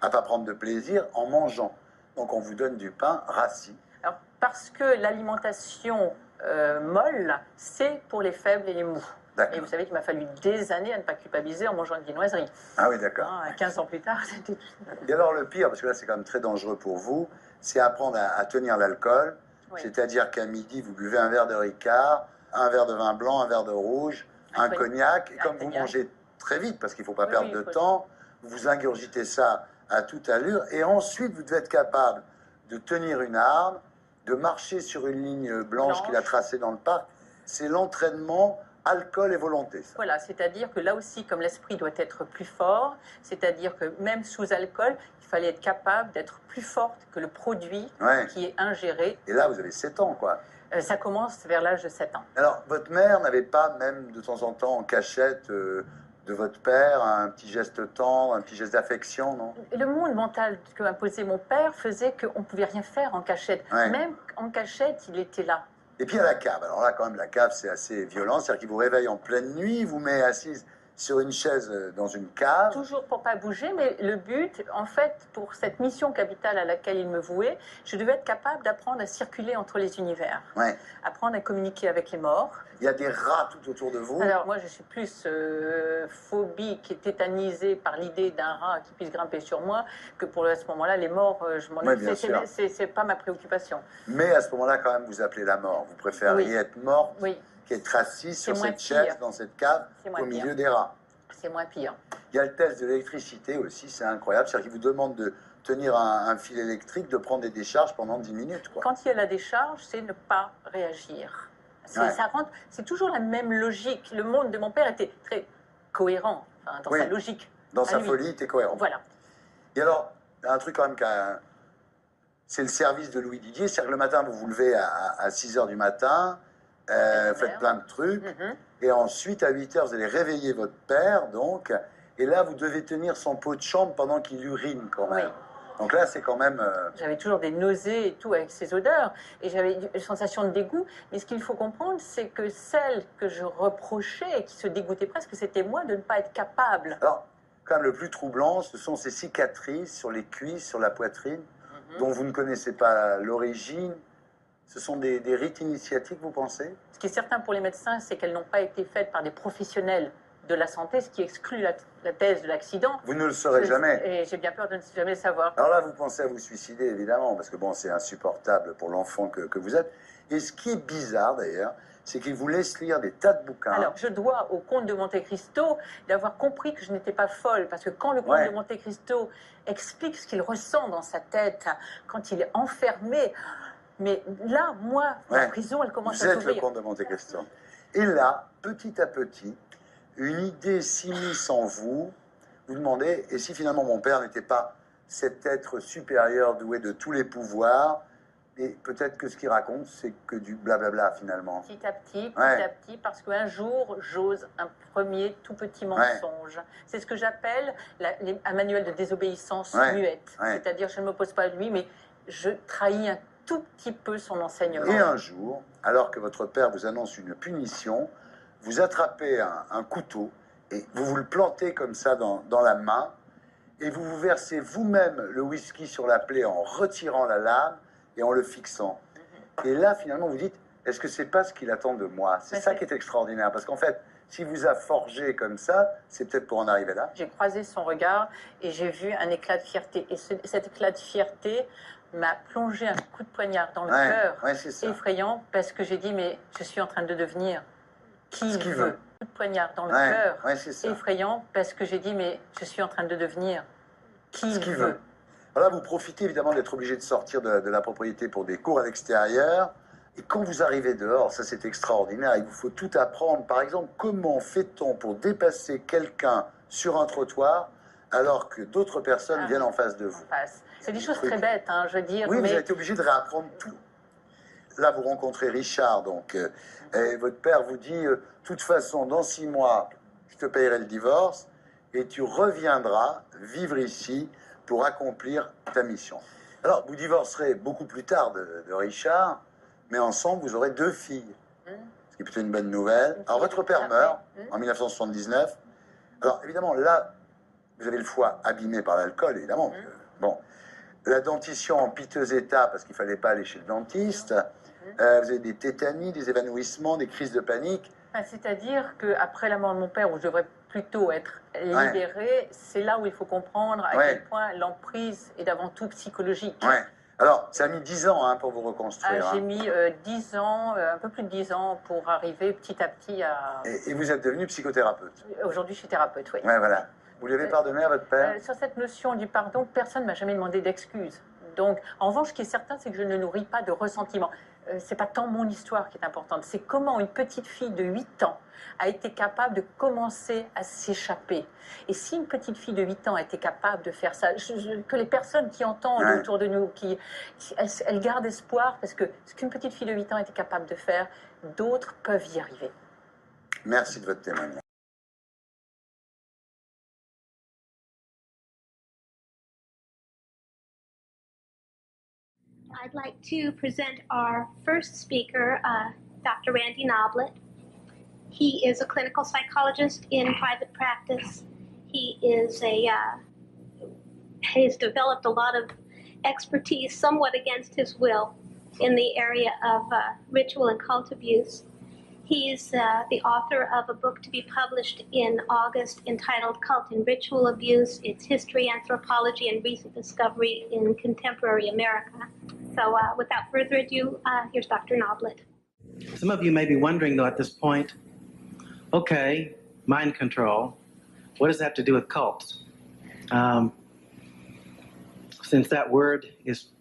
Speaker 8: à pas prendre de plaisir en mangeant. Donc, on vous donne du pain rassis.
Speaker 9: Alors, parce que l'alimentation molle, c'est pour les faibles et les mous. Et vous savez qu'il m'a fallu des années à ne pas culpabiliser en mangeant une viennoiserie.
Speaker 8: Ah oui, d'accord.
Speaker 9: 15 ans plus tard, c'était...
Speaker 8: Et alors, le pire, parce que là, c'est quand même très dangereux pour vous, c'est apprendre à tenir l'alcool.
Speaker 9: Oui.
Speaker 8: C'est-à-dire qu'à midi, vous buvez un verre de Ricard, un verre de vin blanc, un verre de rouge, un cognac. Et comme vous mangez très vite, parce qu'il ne faut pas perdre de temps, vous ingurgitez ça à toute allure. Et ensuite, vous devez être capable de tenir une arme, de marcher sur une ligne blanche qu'il a tracée dans le parc. C'est l'entraînement alcool et volonté. Ça.
Speaker 9: Voilà, c'est-à-dire que là aussi, comme l'esprit doit être plus fort, c'est-à-dire que même sous alcool, il fallait être capable d'être plus forte que le produit qui est ingéré.
Speaker 8: Et là, vous avez 7 ans, quoi.
Speaker 9: Ça commence vers l'âge de 7 ans.
Speaker 8: Alors, votre mère n'avait pas, même de temps en temps, en cachette de votre père, un petit geste tendre, un petit geste d'affection, non?
Speaker 9: Le monde mental que imposait mon père faisait qu'on ne pouvait rien faire en cachette. Même en cachette, il était là.
Speaker 8: Et puis à la cave. Alors là, quand même, la cave, c'est assez violent. C'est-à-dire qu'il vous réveille en pleine nuit, vous met assise sur une chaise dans une cave.
Speaker 9: Toujours pour pas bouger, mais le but, en fait, pour cette mission capitale à laquelle il me vouait, je devais être capable d'apprendre à circuler entre les univers. Apprendre à communiquer avec les morts.
Speaker 8: Il y a des rats tout autour de vous.
Speaker 9: Alors moi, je suis plus phobique et tétanisée par l'idée d'un rat qui puisse grimper sur moi que pour à ce moment-là, les morts, je m'en c'est pas ma préoccupation.
Speaker 8: Mais à ce moment-là, quand même, vous appelez la mort. Vous préféreriez être morte qu'être assise sur cette chaise, dans cette cave, au milieu des rats.
Speaker 9: C'est moins pire.
Speaker 8: Il y a le test de l'électricité aussi, c'est incroyable. C'est-à-dire qu'il vous demande de tenir un fil électrique, de prendre des décharges pendant 10 minutes. Quoi.
Speaker 9: Quand il y a la décharge, c'est ne pas réagir. Ça rentre, c'est toujours la même logique. Le monde de mon père était très cohérent dans sa logique.
Speaker 8: Dans sa folie, il était cohérent.
Speaker 9: Voilà.
Speaker 8: Et alors, un truc quand même, c'est le service de Louis Didier. C'est-à-dire que le matin, vous vous levez à 6 h du matin, faites plein de trucs, et ensuite, à 8 h, vous allez réveiller votre père, donc, et là, vous devez tenir son pot de chambre pendant qu'il urine, quand même. Donc là, c'est quand même...
Speaker 9: J'avais toujours des nausées et tout avec ces odeurs, et j'avais une sensation de dégoût. Mais ce qu'il faut comprendre, c'est que celle que je reprochais et qui se dégoûtait presque, c'était moi de ne pas être capable.
Speaker 8: Alors, quand même, le plus troublant, ce sont ces cicatrices sur les cuisses, sur la poitrine, dont vous ne connaissez pas l'origine. Ce sont des rites initiatiques, vous pensez?
Speaker 9: Ce qui est certain pour les médecins, c'est qu'elles n'ont pas été faites par des professionnels de la santé, ce qui exclut la thèse de l'accident.
Speaker 8: Vous ne le saurez jamais.
Speaker 9: Et j'ai bien peur de ne jamais le savoir.
Speaker 8: Alors là, vous pensez à vous suicider, évidemment, parce que bon, c'est insupportable pour l'enfant que vous êtes. Et ce qui est bizarre, d'ailleurs, c'est qu'il vous laisse lire des tas de bouquins.
Speaker 9: Alors, je dois au comte de Monte Cristo d'avoir compris que je n'étais pas folle, parce que quand le comte de Monte Cristo explique ce qu'il ressent dans sa tête, quand il est enfermé, mais là, moi, la prison, elle commence à s'ouvrir.
Speaker 8: Vous êtes le comte de Monte Cristo. Et là, petit à petit, une idée s'immisce en vous. Vous demandez, et si finalement mon père n'était pas cet être supérieur doué de tous les pouvoirs, et peut-être que ce qu'il raconte, c'est que du blablabla finalement.
Speaker 9: Petit à petit, parce qu'un jour, j'ose un premier tout petit mensonge. C'est ce que j'appelle un manuel de désobéissance muette. C'est-à-dire, je ne m'oppose pas à lui, mais je trahis un tout petit peu son enseignement.
Speaker 8: Et un jour, alors que votre père vous annonce une punition, vous attrapez un couteau et vous vous le plantez comme ça dans la main et vous vous versez vous-même le whisky sur la plaie en retirant la lame et en le fixant. Et là, finalement, vous dites, est-ce que c'est pas ce qu'il attend de moi? C'est ça qui est extraordinaire, parce qu'en fait, s'il vous a forgé comme ça, c'est peut-être pour en arriver là.
Speaker 9: J'ai croisé son regard et j'ai vu un éclat de fierté. Et cet éclat de fierté m'a plongé un coup de poignard dans le cœur, effrayant, parce que j'ai dit, mais je suis en train de devenir qui il veut. Un coup de poignard dans le cœur, effrayant, parce que j'ai dit, mais je suis en train de devenir qui il veut.
Speaker 8: Alors là, vous profitez évidemment d'être obligé de sortir de la propriété pour des cours à l'extérieur. Et quand vous arrivez dehors, ça c'est extraordinaire, il vous faut tout apprendre. Par exemple, comment fait-on pour dépasser quelqu'un sur un trottoir alors que d'autres personnes viennent en face de vous?
Speaker 9: C'est des choses très bêtes, hein, je veux dire.
Speaker 8: Oui, mais vous avez été obligé de réapprendre tout. Là, vous rencontrez Richard, donc, et votre père vous dit, de toute façon, dans 6 mois, je te payerai le divorce et tu reviendras vivre ici pour accomplir ta mission. Alors, vous divorcerez beaucoup plus tard de Richard, mais ensemble, vous aurez 2 filles, ce qui est plutôt une bonne nouvelle. Alors, votre père meurt en 1979. Alors, évidemment, là, vous avez le foie abîmé par l'alcool, évidemment. Bon, la dentition en piteux état, parce qu'il ne fallait pas aller chez le dentiste. Vous avez des tétanies, des évanouissements, des crises de panique.
Speaker 9: C'est-à-dire qu'après la mort de mon père, où je devrais plutôt être libéré, c'est là où il faut comprendre à quel point l'emprise est avant tout psychologique.
Speaker 8: Alors, ça a mis 10 ans pour vous reconstruire.
Speaker 9: J'ai mis 10 ans, un peu plus de 10 ans, pour arriver petit à petit à...
Speaker 8: Et vous êtes devenu psychothérapeute?
Speaker 9: Aujourd'hui, je suis thérapeute, oui.
Speaker 8: Voilà. Vous lui avez pardonné à votre père?
Speaker 9: Sur cette notion du pardon, personne ne m'a jamais demandé d'excuses. Donc, en revanche, ce qui est certain, c'est que je ne nourris pas de ressentiment. C'est pas tant mon histoire qui est importante, c'est comment une petite fille de 8 ans a été capable de commencer à s'échapper. Et si une petite fille de 8 ans a été capable de faire ça, que les personnes qui entendent autour de nous, elles gardent espoir, parce que ce qu'une petite fille de 8 ans a été capable de faire, d'autres peuvent y arriver.
Speaker 8: Merci de votre témoignage.
Speaker 10: I'd like to present our first speaker, Dr. Randy Noblet. He is a clinical psychologist in private practice. He is has developed a lot of expertise, somewhat against his will, in the area of ritual and cult abuse. He's the author of a book to be published in August entitled Cult and Ritual Abuse, Its History, Anthropology, and Recent Discovery in Contemporary America. So without further ado, here's Dr. Noblet.
Speaker 11: Some of you may be wondering, though, at this point, okay, mind control, what does that have to do with cults? Since that word is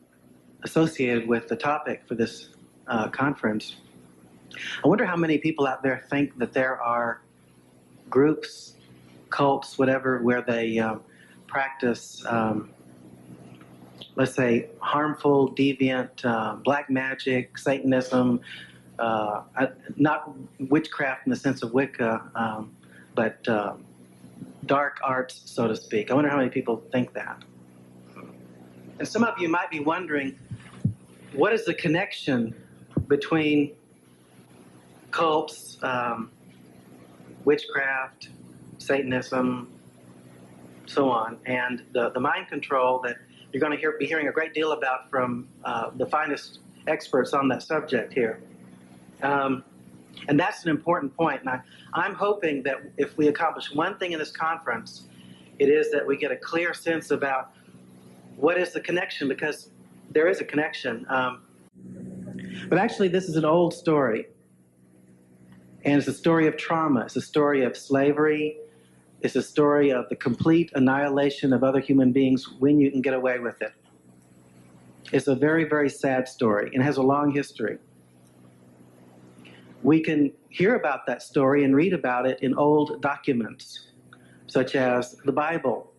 Speaker 11: associated with the topic for this conference, I wonder how many people out there think that there are groups, cults, whatever, where they practice, let's say, harmful, deviant, black magic, Satanism, not witchcraft in the sense of Wicca, but dark arts, so to speak. I wonder how many people think that. And some of you might be wondering, what is the connection between cults, witchcraft, Satanism, so on, and the mind control that you're going to be hearing a great deal about from the finest experts on that subject here. And that's an important point. And I'm hoping that if we accomplish one thing in this conference, it is that we get a clear sense about what is the connection, because there is a connection. But actually, this is an old story. And it's a story of trauma. It's a story of slavery. It's a story of the complete annihilation of other human beings when you can get away with it. It's a very, very sad story and has a long history. We can hear about that story and read about it in old documents, such as the Bible.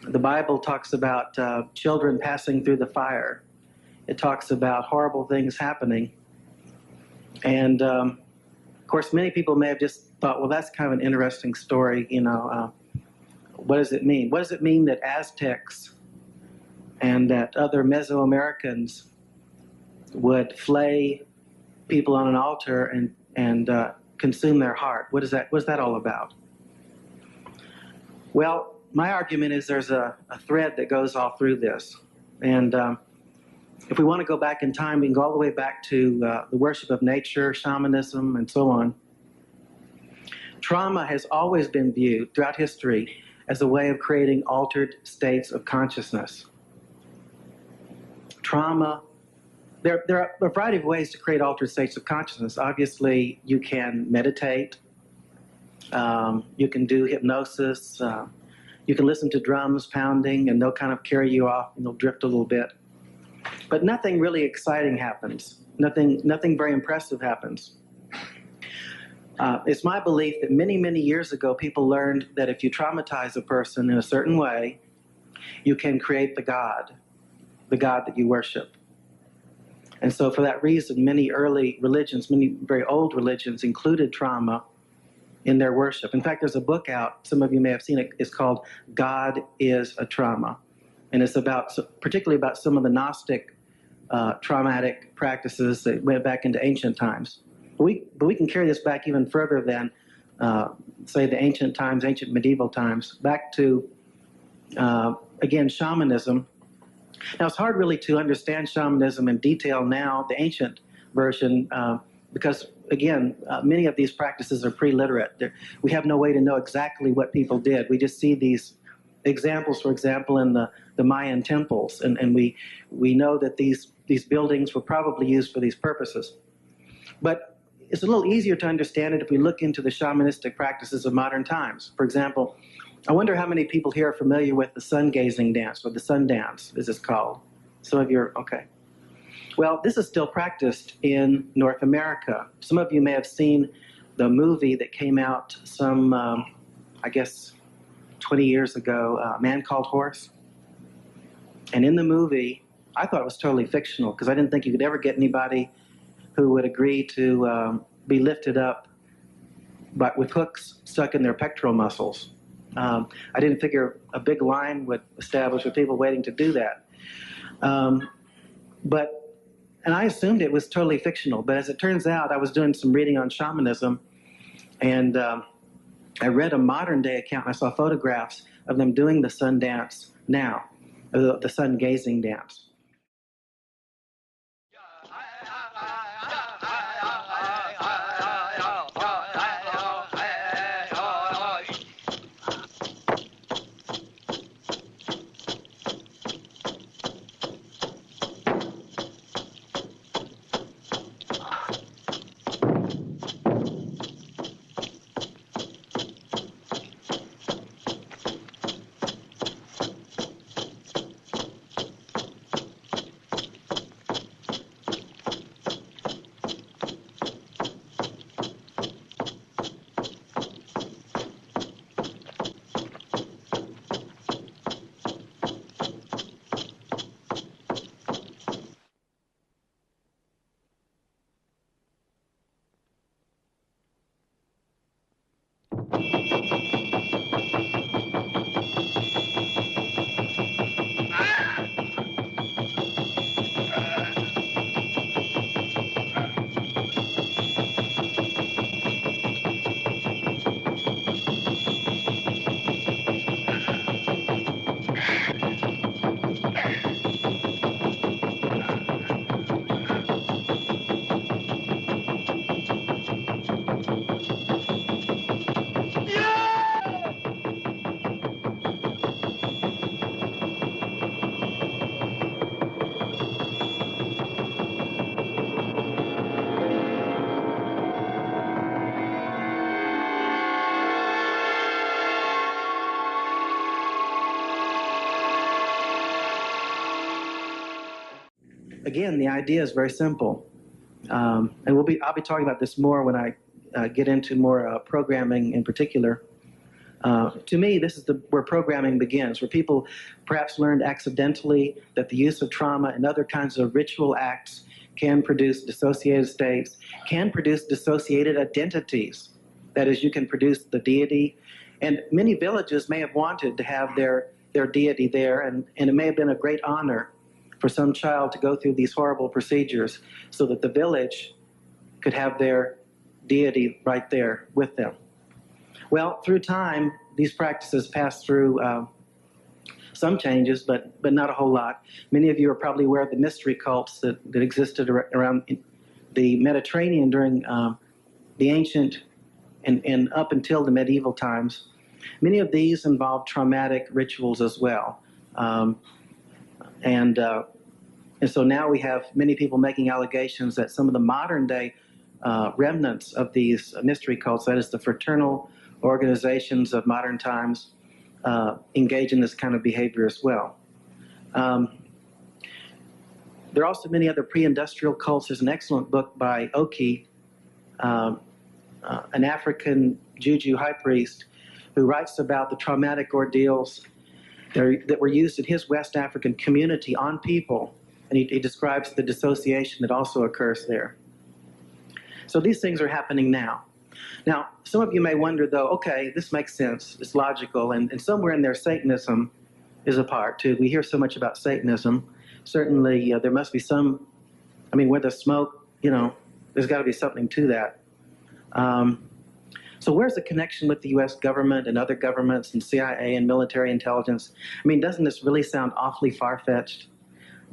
Speaker 11: The Bible talks about children passing through the fire. It talks about horrible things happening. And of course, many people may have just thought, well, that's kind of an interesting story, you know. What does it mean? What does it mean that Aztecs and that other Mesoamericans would flay people on an altar and consume their heart? What's that all about? Well, my argument is there's a thread that goes all through this. And if we want to go back in time, we can go all the way back to the worship of nature, shamanism, and so on. Trauma has always been viewed throughout history as a way of creating altered states of consciousness. Trauma, there are a variety of ways to create altered states of consciousness. Obviously, you can meditate, you can do hypnosis, you can listen to drums pounding and they'll kind of carry you off and they'll drift a little bit. But nothing really exciting happens. Nothing very impressive happens. It's my belief that many, many years ago, people learned that if you traumatize a person in a certain way, you can create the God that you worship. And so for that reason, many early religions, many very old religions included trauma in their worship. In fact, there's a book out, some of you may have seen it, it's called God is a Trauma. And it's particularly about some of the Gnostic traumatic practices that went back into ancient times. But we can carry this back even further than, say, the ancient times, ancient medieval times, back to, again, shamanism. Now, it's hard really to understand shamanism in detail now, the ancient version, because, again, many of these practices are pre-literate. We have no way to know exactly what people did. We just see these examples, for example, in the Mayan temples, and we know that these buildings were probably used for these purposes. But it's a little easier to understand it if we look into the shamanistic practices of modern times. For example, I wonder how many people here are familiar with the sun-gazing dance, or the sun dance, as it's called. Some of you are, okay. Well, this is still practiced in North America. Some of you may have seen the movie that came out some, I guess, 20 years ago, A Man Called Horse. And in the movie, I thought it was totally fictional, because I didn't think you could ever get anybody who would agree to be lifted up but with hooks stuck in their pectoral muscles. I didn't figure a big line would establish with people waiting to do that. And I assumed it was totally fictional, but as it turns out, I was doing some reading on shamanism, and I read a modern day account, and I saw photographs of them doing the sun dance now, the sun gazing dance. again, the idea is very simple. And I'll be talking about this more when I get into more programming in particular. To me, this is where programming begins, where people perhaps learned accidentally that the use of trauma and other kinds of ritual acts can produce dissociated states, can produce dissociated identities. That is, you can produce the deity. And many villages may have wanted to have their deity there, and it may have been a great honor for some child to go through these horrible procedures so that the village could have their deity right there with them. Well, through time, these practices passed through some changes, but not a whole lot. Many of you are probably aware of the mystery cults that existed around the Mediterranean during the ancient and up until the medieval times. Many of these involved traumatic rituals as well. And so now we have many people making allegations that some of the modern day remnants of these mystery cults, that is the fraternal organizations of modern times, engage in this kind of behavior as well. There are also many other pre-industrial cults. There's an excellent book by Oki, an African juju high priest, who writes about the traumatic ordeals that were used in his West African community on people, and he describes the dissociation that also occurs there. So these things are happening now. Now, some of you may wonder, though, okay, this makes sense, it's logical, and somewhere in there Satanism is a part, too. We hear so much about Satanism. Certainly, there must be some, I mean, where there's smoke, there's got to be something to that. So where's the connection with the U.S. government and other governments and CIA and military intelligence? I mean, doesn't this really sound awfully far-fetched?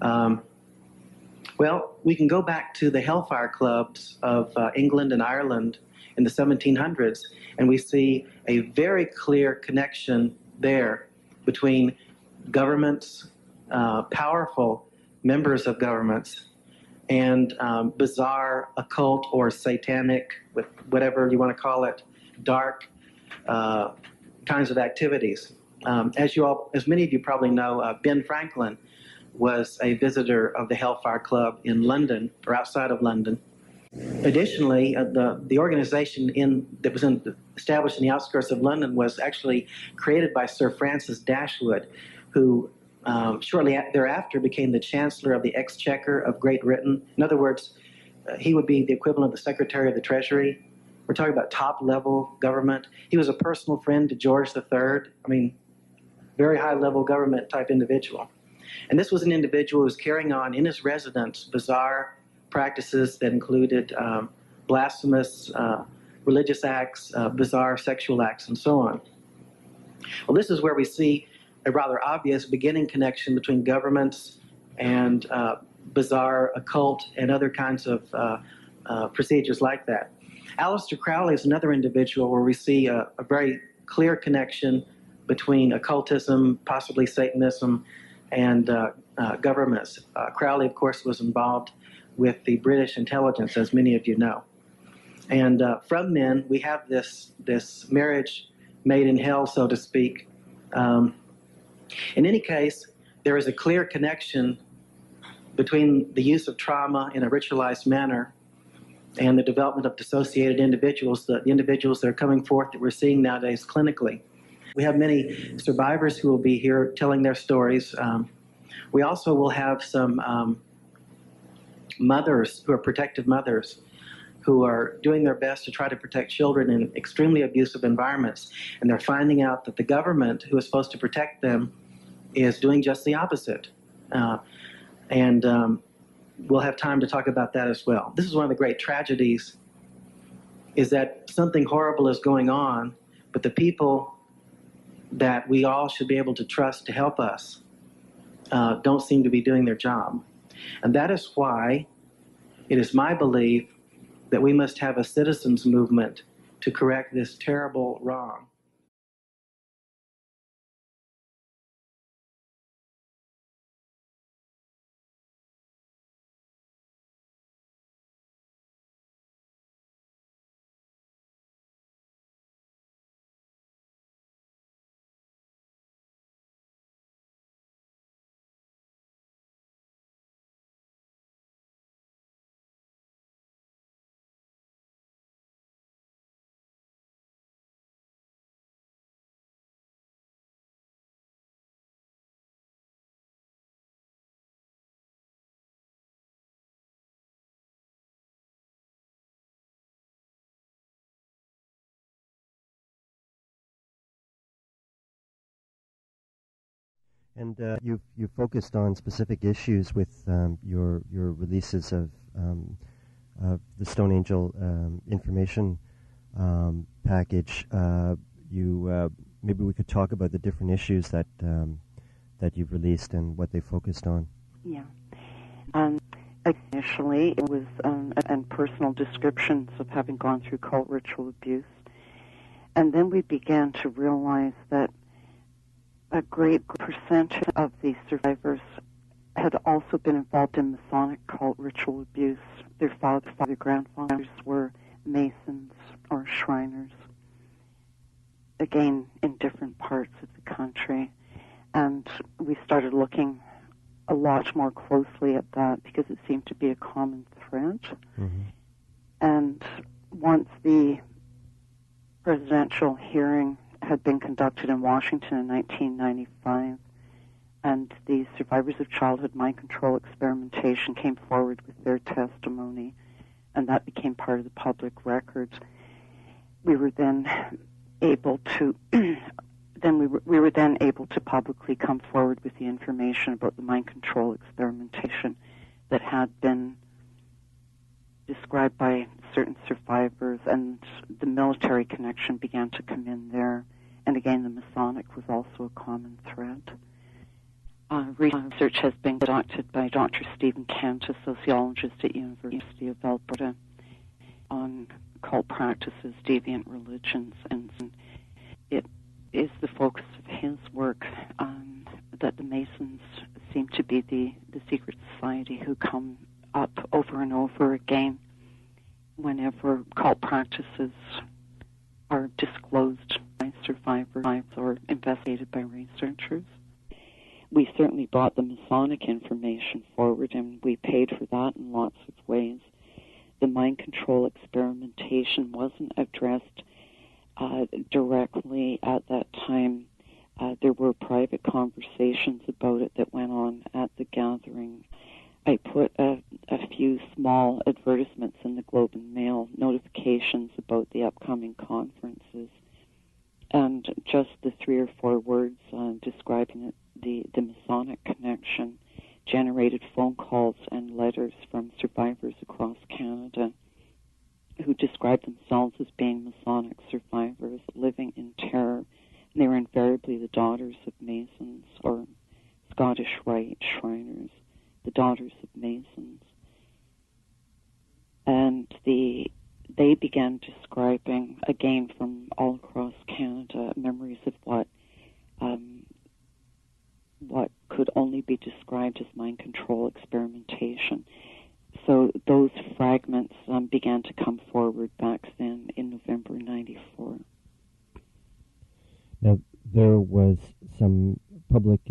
Speaker 11: Well, we can go back to the Hellfire Clubs of England and Ireland in the 1700s, and we see a very clear connection there between governments, powerful members of governments, and bizarre, occult, or satanic, whatever you want to call it, dark kinds of activities. As many of you probably know, Ben Franklin was a visitor of the Hellfire Club in London, or outside of London. Additionally, the organization that was established in the outskirts of London was actually created by Sir Francis Dashwood, who shortly thereafter became the Chancellor of the Exchequer of Great Britain. In other words, he would be the equivalent of the Secretary of the Treasury. We're talking about top-level government. He was a personal friend to George III. I mean, very high-level government-type individual. And this was an individual who was carrying on in his residence bizarre practices that included blasphemous religious acts, bizarre sexual acts, and so on. Well, this is where we see a rather obvious beginning connection between governments and bizarre occult and other kinds of procedures like that. Aleister Crowley is another individual where we see a very clear connection between occultism, possibly Satanism, and governments. Crowley, of course, was involved with the British intelligence, as many of you know. And from men, we have this marriage made in hell, so to speak. In any case, there is a clear connection between the use of trauma in a ritualized manner and the development of dissociated individuals, the individuals that are coming forth that we're seeing nowadays clinically. We have many survivors who will be here telling their stories. We also will have some mothers who are protective mothers who are doing their best to try to protect children in extremely abusive environments. And they're finding out that the government, who is supposed to protect them, is doing just the opposite. We'll have time to talk about that as well. This is one of the great tragedies, is that something horrible is going on, but the people that we all should be able to trust to help us don't seem to be doing their job. And that is why it is my belief that we must have a citizens' movement to correct this terrible wrong.
Speaker 12: And you've focused on specific issues with your releases of the Stone Angel information package. Maybe we could talk about the different issues that you've released and what they focused on.
Speaker 13: Yeah. Initially, it was and personal descriptions of having gone through cult ritual abuse. And then we began to realize that a great percentage of the survivors had also been involved in Masonic cult ritual abuse. Their grandfathers were Masons or Shriners, again, in different parts of the country. And we started looking a lot more closely at that because it seemed to be a common thread. Mm-hmm. And once the presidential hearing had been conducted in Washington in 1995, and the survivors of childhood mind control experimentation came forward with their testimony, and that became part of the public record, we were then able to we were then able to publicly come forward with the information about the mind control experimentation that had been described by certain survivors, and the military connection began to come in there. And again, the Masonic was also a common thread. Research has been conducted by Dr. Stephen Kent, a sociologist at University of Alberta, on cult practices, deviant religions, and it is the focus of his work that the Masons seem to be the secret society who come up over and over again whenever cult practices are disclosed by survivors or investigated by researchers. We certainly brought the Masonic information forward, and we paid for that in lots of ways. The mind control experimentation wasn't addressed directly at that time. There were private conversations about it that went on at the gathering. I put a few small advertisements in the Globe and Mail, notifications about the upcoming conferences, and just the 3 or 4 words describing it, the Masonic connection generated phone calls and letters from survivors across Canada who described themselves as being Masonic survivors living in terror. And they were invariably the daughters of Masons or Scottish Rite Shriners, the daughters of Masons. And they began describing, again from all across Canada, memories of what could only be described as mind control experimentation. So those fragments began to come forward back then in November '94.
Speaker 12: Now, there was some public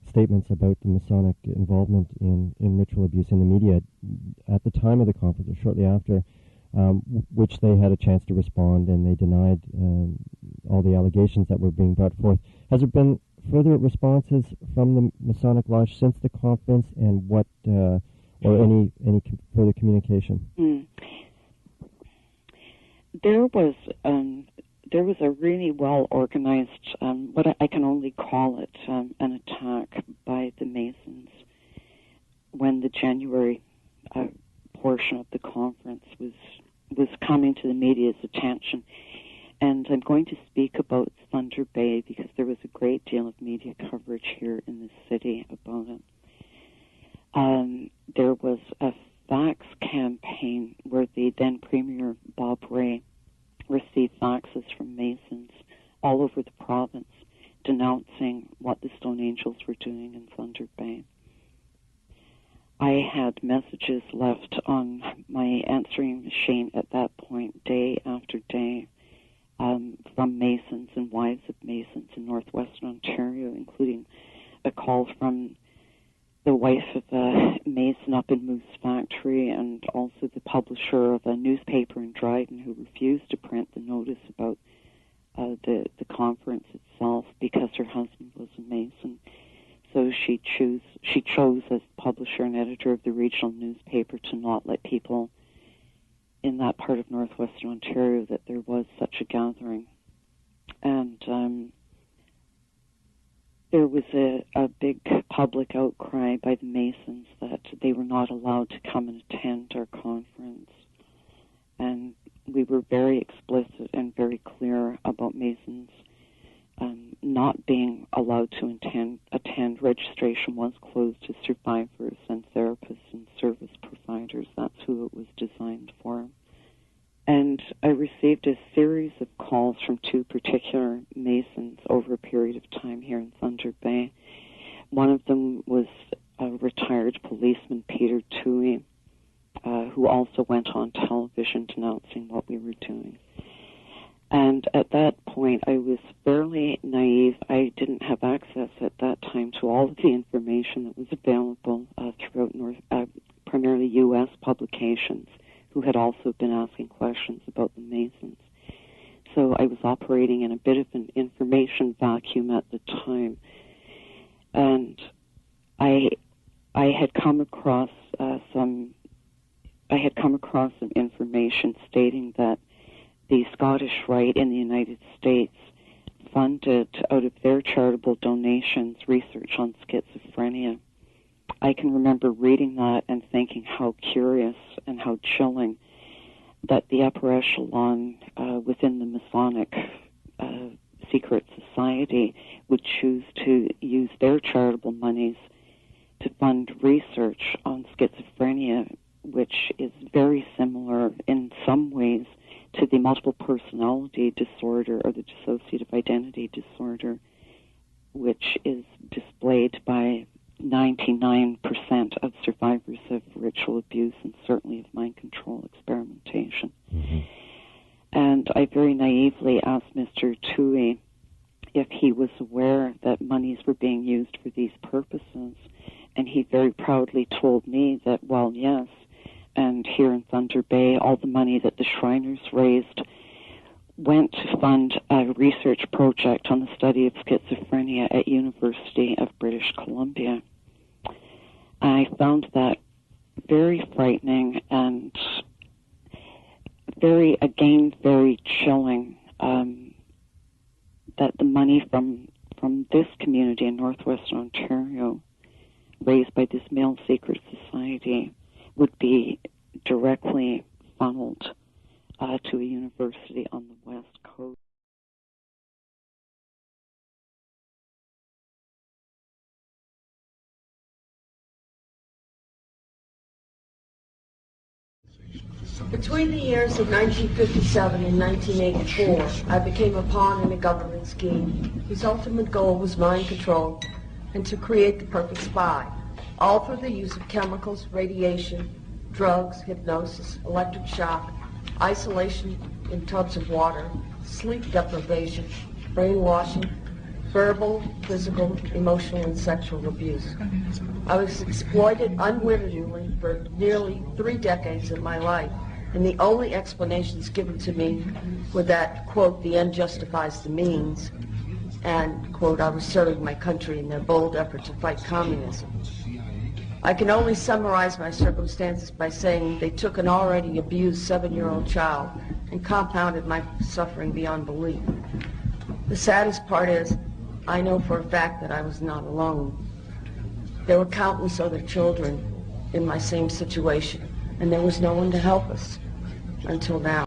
Speaker 12: statements about the Masonic involvement in ritual abuse in the media at the time of the conference or shortly after, which they had a chance to respond, and they denied all the allegations that were being brought forth. Has there been further responses from the Masonic Lodge since the conference, and what or any further communication?
Speaker 13: There was a really well organized, what I can only call it, an attack by the Masons when the January portion of the conference was coming to the media's attention. And I'm going to speak about Thunder Bay because there was a great deal of media coverage here in the city about it. There was a fax campaign where the then Premier Bob Rae received faxes from Masons all over the province denouncing what the Stone Angels were doing in Thunder Bay. I had messages left on my answering machine at that point, day after day, from Masons and wives of Masons in northwestern Ontario, including a call from the wife of a Mason up in Moose Factory, and also the publisher of a newspaper in Dryden who refused to print the notice about the conference itself because her husband was a Mason. So she chose as publisher and editor of the regional newspaper to not let people in that part of northwestern Ontario that there was such a gathering. And there was a big public outcry by the Masons that they were not allowed to come and attend our conference. And we were very explicit and very clear about Masons not being allowed to attend. Registration was closed to survivors and therapists and service providers. That's who it was designed for. And I received a series of calls from two particular Masons over a period of time here in Thunder Bay. One of them was a retired policeman, Peter Toohey, who also went on television denouncing what we were doing. And at that point, I was fairly naive. I didn't have access at that time to all of the information that was available throughout primarily U.S. publications, who had also been asking questions about the Masons. So I was operating in a bit of an information vacuum at the time. And I had come across some information stating that the Scottish Rite in the United States funded, out of their charitable donations, research on schizophrenia. I can remember reading that and thinking how curious and how chilling that the upper echelon within the Masonic secret society would choose to use their charitable monies to fund research on schizophrenia, which is very similar in some ways to the multiple personality disorder or the dissociative identity disorder, which is displayed by 99% of survivors of ritual abuse and certainly of mind control experimentation. Mm-hmm. And I very naively asked Mr. Toohey if he was aware that monies were being used for these purposes, and he very proudly told me that, well, yes, and here in Thunder Bay, all the money that the Shriners raised went to fund a research project on the study of schizophrenia at University of British Columbia. I found that very frightening and very chilling, that the money from this community in Northwestern Ontario, raised by this male secret society, would be directly funneled to a university on the West Coast.
Speaker 14: Between the years of 1957 and 1984, I became a pawn in a government scheme whose ultimate goal was mind control and to create the perfect spy, all through the use of chemicals, radiation, drugs, hypnosis, electric shock, isolation in tubs of water, sleep deprivation, brainwashing, verbal, physical, emotional, and sexual abuse. I was exploited unwittingly for nearly 3 decades of my life, and the only explanations given to me were that, quote, the end justifies the means, and, quote, I was serving my country in their bold effort to fight communism. I can only summarize my circumstances by saying they took an already abused 7-year-old child and compounded my suffering beyond belief. The saddest part is, I know for a fact that I was not alone. There were countless other children in my same situation, and there was no one to help us until now.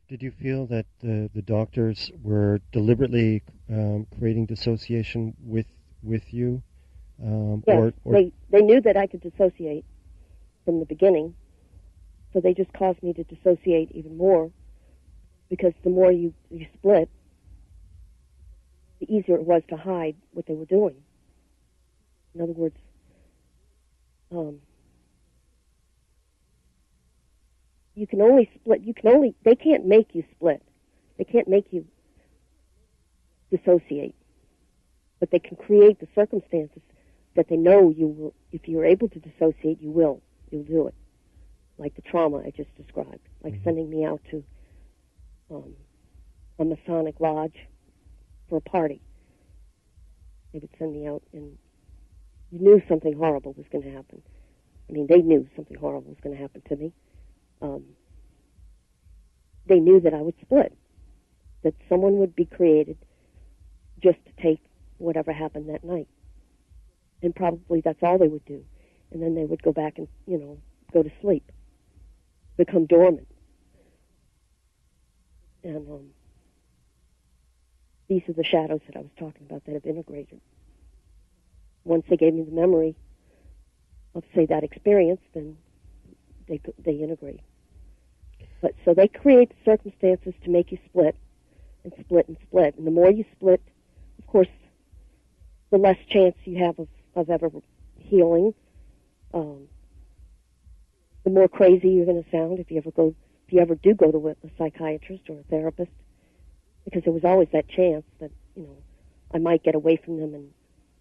Speaker 12: Did you feel that the doctors were deliberately creating dissociation with you?
Speaker 15: Yes, they knew that I could dissociate from the beginning, so they just caused me to dissociate even more, because the more you split, the easier it was to hide what they were doing. In other words, you can only split, they can't make you split. They can't make you dissociate. But they can create the circumstances that they know you will, if you're able to dissociate, you'll do it. like the trauma I just described, like sending me out to a Masonic lodge for a party. They would send me out, and you knew something horrible was going to happen. I mean, they knew something horrible was going to happen to me. They knew that I would split, that someone would be created just to take whatever happened that night. And probably that's all they would do. And then they would go back and, go to sleep, become dormant. And these are the shadows that I was talking about that have integrated. Once they gave me the memory of, say, that experience, then they integrate. But so they create circumstances to make you split and split and split. And the more you split, of course, the less chance you have of ever healing. The more crazy you're going to sound if you ever do go to a psychiatrist or a therapist, because there was always that chance that I might get away from them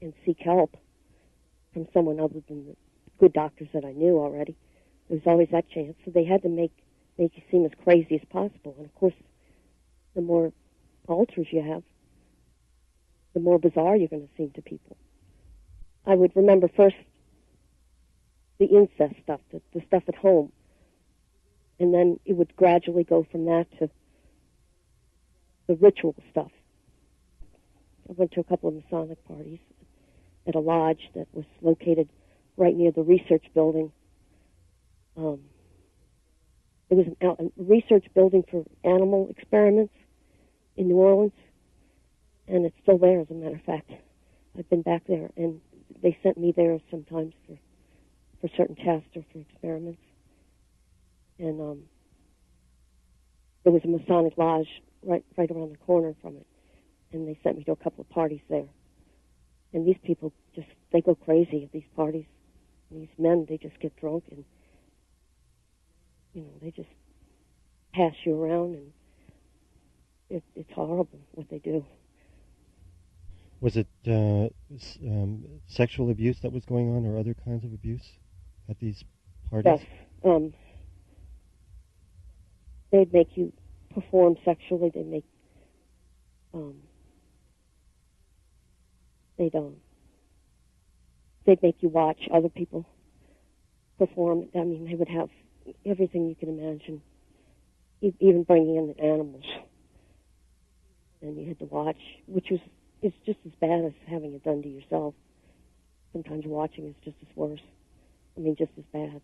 Speaker 15: and seek help from someone other than the good doctors that I knew already. There was always that chance, so they had to make you seem as crazy as possible. And of course, the more alters you have, the more bizarre you're going to seem to people. I would remember first the incest stuff, the stuff at home. And then it would gradually go from that to the ritual stuff. I went to a couple of Masonic parties at a lodge that was located right near the research building. It was a research building for animal experiments in New Orleans, and it's still there, as a matter of fact. I've been back there, and they sent me there sometimes for certain tests or for experiments. And there was a Masonic lodge right around the corner from it, and they sent me to a couple of parties there. And these people they go crazy at these parties. And these men, they just get drunk and, they just pass you around, and it's horrible what they do.
Speaker 12: Was it sexual abuse that was going on, or other kinds of abuse at these parties?
Speaker 15: Yes. They'd make you perform sexually. They'd make you watch other people perform. I mean, they would have everything you can imagine, even bringing in the animals. And you had to watch, it's just as bad as having it done to yourself. Sometimes watching is just as worse. I mean, just as bad.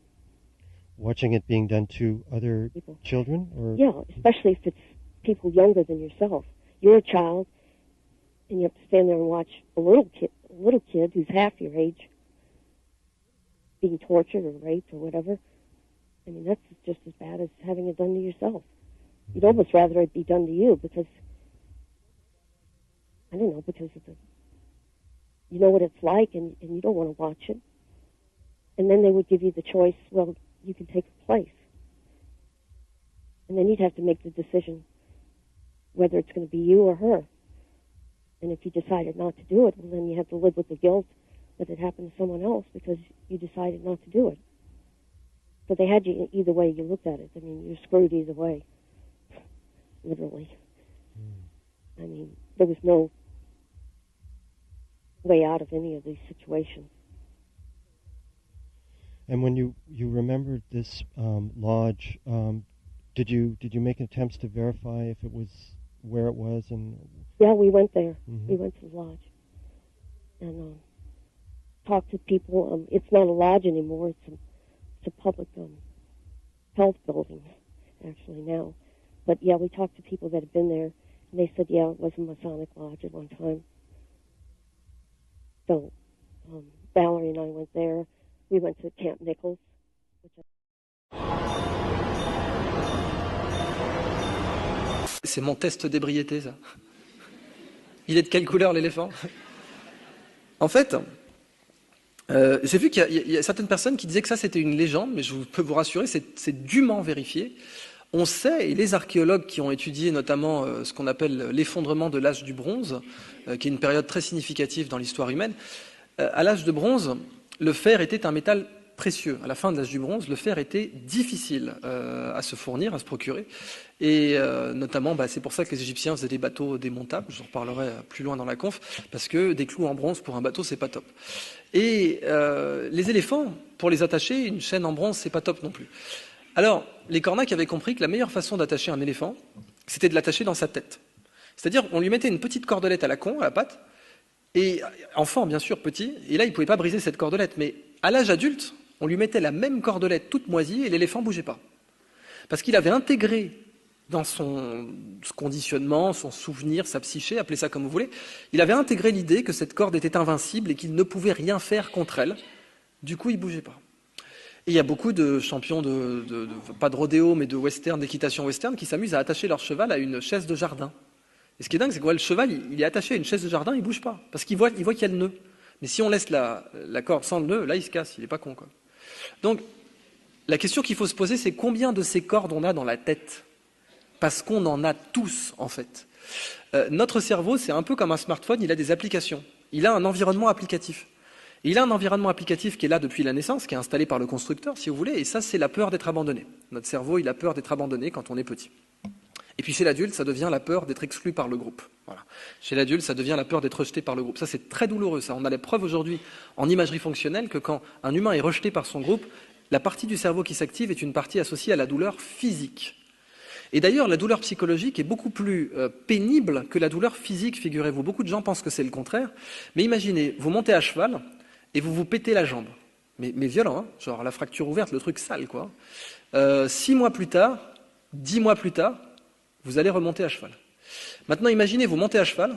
Speaker 12: Watching it being done to other children? Or?
Speaker 15: Yeah, especially if it's people younger than yourself. You're a child, and you have to stand there and watch a little kid who's half your age being tortured or raped or whatever. I mean, that's just as bad as having it done to yourself. You'd almost rather it be done to you because, I don't know, because of you know what it's like, and you don't want to watch it. And then they would give you the choice, well, you can take her place. And then you'd have to make the decision whether it's going to be you or her. And if you decided not to do it, well, then you have to live with the guilt that it happened to someone else because you decided not to do it. So they had you either way you looked at it. I mean, you're screwed either way, literally. I mean, there was no way out of any of these situations.
Speaker 12: And when you remembered this lodge, did you make attempts to verify if it was where it was? And
Speaker 15: yeah, we went there. Mm-hmm. We went to the lodge and talked to people. It's not a lodge anymore. It's a public health building, actually, now. But yeah, we talked to people that had been there, and they said, yeah, it was a Masonic lodge at one time. So Valerie and I went there. We went to Camp Nichols.
Speaker 16: C'est mon test d'ébriété, ça. Il est de quelle couleur, l'éléphant? En fait, j'ai vu qu'il y a certaines personnes qui disaient que ça, c'était une légende, mais je peux vous rassurer, c'est dûment vérifié. On sait, et les archéologues qui ont étudié notamment ce qu'on appelle l'effondrement de l'âge du bronze, qui est une période très significative dans l'histoire humaine, à l'âge de bronze, le fer était un métal précieux. À la fin de l'âge du bronze, le fer était difficile à se fournir, à se procurer. Et notamment, c'est pour ça que les Égyptiens faisaient des bateaux démontables. J'en reparlerai plus loin dans la conf, parce que des clous en bronze pour un bateau, c'est pas top. Et les éléphants, pour les attacher, une chaîne en bronze, c'est pas top non plus. Alors, les Cornac avaient compris que la meilleure façon d'attacher un éléphant, c'était de l'attacher dans sa tête. C'est-à-dire, on lui mettait une petite cordelette à la con, à la patte, et enfant, bien sûr, petit, et là, il ne pouvait pas briser cette cordelette. Mais à l'âge adulte, on lui mettait la même cordelette toute moisie et l'éléphant ne bougeait pas. Parce qu'il avait intégré dans son conditionnement, son souvenir, sa psyché, appelez ça comme vous voulez, il avait intégré l'idée que cette corde était invincible et qu'il ne pouvait rien faire contre elle. Du coup, il ne bougeait pas. Et il y a beaucoup de champions, pas de rodéo, mais de western, d'équitation western, qui s'amusent à attacher leur cheval à une chaise de jardin. Et ce qui est dingue, c'est que le cheval, il est attaché à une chaise de jardin, il ne bouge pas, parce qu'il voit qu'il y a le nœud. Mais si on laisse la corde sans le nœud, là, il se casse, il n'est pas con, quoi. Donc, la question qu'il faut se poser, c'est combien de ces cordes on a dans la tête? Parce qu'on en a tous, en fait. Notre cerveau, c'est un peu comme un smartphone, il a des applications. Il a un environnement applicatif. Et il a un environnement applicatif qui est là depuis la naissance, qui est installé par le constructeur, si vous voulez, et ça, c'est la peur d'être abandonné. Notre cerveau, il a peur d'être abandonné quand on est petit. Et puis chez l'adulte, ça devient la peur d'être exclu par le groupe. Voilà. Chez l'adulte, ça devient la peur d'être rejeté par le groupe. Ça, c'est très douloureux. Ça. On a la preuve aujourd'hui en imagerie fonctionnelle que quand un humain est rejeté par son groupe, la partie du cerveau qui s'active est une partie associée à la douleur physique. Et d'ailleurs, la douleur psychologique est beaucoup plus pénible que la douleur physique, figurez-vous. Beaucoup de gens pensent que c'est le contraire. Mais imaginez, vous montez à cheval et vous vous pétez la jambe. Mais violent, hein, genre la fracture ouverte, le truc sale, quoi. 6 mois plus tard, 10 mois plus tard, vous allez remonter à cheval. Maintenant, imaginez, vous montez à cheval,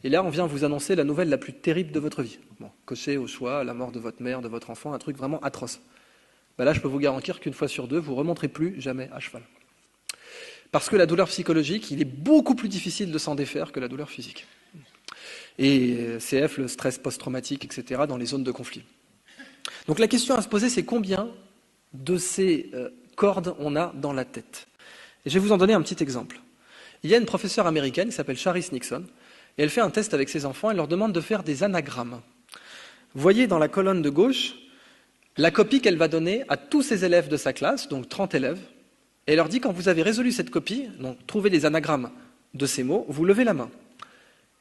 Speaker 16: et là, on vient vous annoncer la nouvelle la plus terrible de votre vie. Bon, cocher au choix, la mort de votre mère, de votre enfant, un truc vraiment atroce. Là, je peux vous garantir qu'une fois sur deux, vous ne remonterez plus jamais à cheval. Parce que la douleur psychologique, il est beaucoup plus difficile de s'en défaire que la douleur physique. Et CF, le stress post-traumatique, etc., dans les zones de conflit. Donc la question à se poser, c'est combien de ces cordes on a dans la tête? Et je vais vous en donner un petit exemple. Il y a une professeure américaine qui s'appelle Charis Nixon, et elle fait un test avec ses enfants, elle leur demande de faire des anagrammes. Vous voyez dans la colonne de gauche, la copie qu'elle va donner à tous ses élèves de sa classe, donc 30 élèves, et elle leur dit, quand vous avez résolu cette copie, donc trouvez les anagrammes de ces mots, vous levez la main.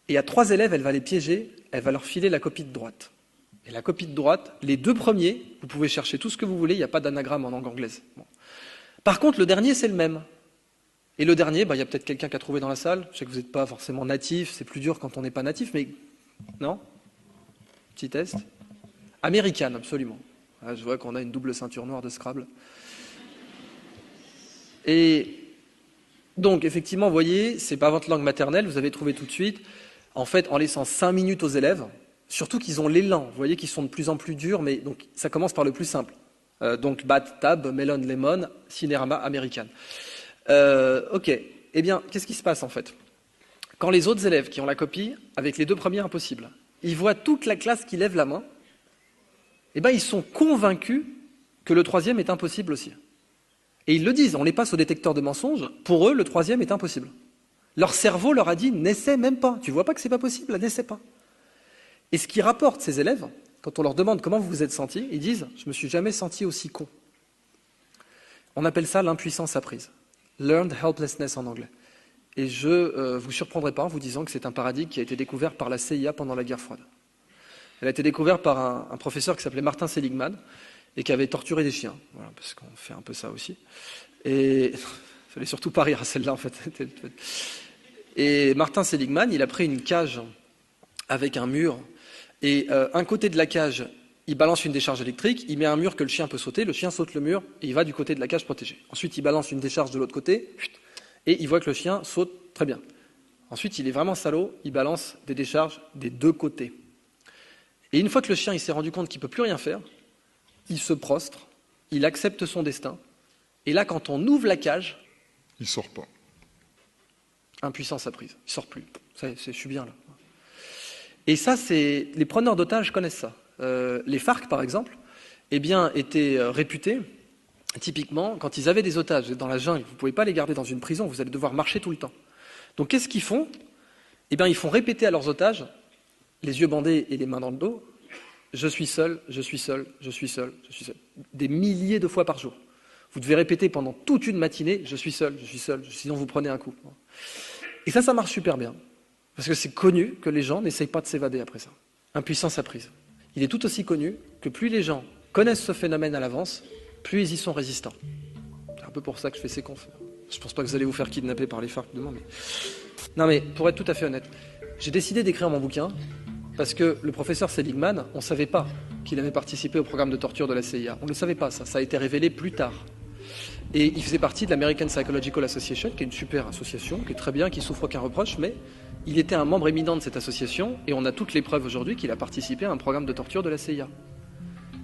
Speaker 16: Et à 3 élèves, elle va les piéger, elle va leur filer la copie de droite. Et la copie de droite, les 2 premiers, vous pouvez chercher tout ce que vous voulez, il n'y a pas d'anagramme en langue anglaise. Bon. Par contre, le dernier, c'est le même. Et le dernier, il y a peut-être quelqu'un qui a trouvé dans la salle. Je sais que vous n'êtes pas forcément natif, c'est plus dur quand on n'est pas natif, mais non? Petit test. American, absolument. Là, je vois qu'on a une double ceinture noire de Scrabble. Et donc, effectivement, vous voyez, c'est pas votre langue maternelle, vous avez trouvé tout de suite. En fait, en laissant 5 minutes aux élèves, surtout qu'ils ont l'élan, vous voyez qu'ils sont de plus en plus durs, mais donc ça commence par le plus simple. Donc, bat, tab, melon, lemon, cinérama, American. Ok. Eh bien, qu'est-ce qui se passe en fait? Quand les autres élèves qui ont la copie, avec les 2 premiers impossibles, ils voient toute la classe qui lève la main, eh bien, ils sont convaincus que le 3e est impossible aussi. Et ils le disent, on les passe au détecteur de mensonges, pour eux, le 3e est impossible. Leur cerveau leur a dit, n'essaie même pas, tu vois pas que c'est pas possible, n'essaie pas. Et ce qu'ils rapportent ces élèves, quand on leur demande comment vous vous êtes sentis, ils disent, je me suis jamais senti aussi con. On appelle ça l'impuissance apprise. Learned helplessness en anglais. Et je vous surprendrai pas en vous disant que c'est un paradigme qui a été découvert par la CIA pendant la guerre froide. Elle a été découverte par un professeur qui s'appelait Martin Seligman et qui avait torturé des chiens, voilà, parce qu'on fait un peu ça aussi. Et il fallait surtout pas rire à celle-là en fait. Et Martin Seligman, il a pris une cage avec un mur et un côté de la cage, il balance une décharge électrique, il met un mur que le chien peut sauter, le chien saute le mur et il va du côté de la cage protégée. Ensuite, il balance une décharge de l'autre côté et il voit que le chien saute très bien. Ensuite, il est vraiment salaud, il balance des décharges des 2 côtés. Et une fois que le chien il s'est rendu compte qu'il ne peut plus rien faire, il se prostre, il accepte son destin. Et là, quand on ouvre la cage,
Speaker 17: il ne sort pas.
Speaker 16: Impuissance apprise, il ne sort plus. Je suis bien là. Et ça, les preneurs d'otages connaissent ça. Les FARC, par exemple, étaient réputés, typiquement, quand ils avaient des otages dans la jungle, vous ne pouvez pas les garder dans une prison, vous allez devoir marcher tout le temps. Donc qu'est-ce qu'ils font? Ils font répéter à leurs otages, les yeux bandés et les mains dans le dos, je suis seul, je suis seul, je suis seul, je suis seul. Des milliers de fois par jour. Vous devez répéter pendant toute une matinée, je suis seul, sinon vous prenez un coup. Et ça marche super bien. Parce que c'est connu que les gens n'essayent pas de s'évader après ça. Impuissance apprise. Il est tout aussi connu que plus les gens connaissent ce phénomène à l'avance, plus ils y sont résistants. C'est un peu pour ça que je fais ces confs. Je pense pas que vous allez vous faire kidnapper par les FARC demain, mais... Non mais, pour être tout à fait honnête, j'ai décidé d'écrire mon bouquin parce que le professeur Seligman, on ne savait pas qu'il avait participé au programme de torture de la CIA. On ne le savait pas, ça a été révélé plus tard. Et il faisait partie de l'American Psychological Association, qui est une super association, qui est très bien, qui souffre aucun reproche, mais il était un membre éminent de cette association, et on a toutes les preuves aujourd'hui qu'il a participé à un programme de torture de la CIA.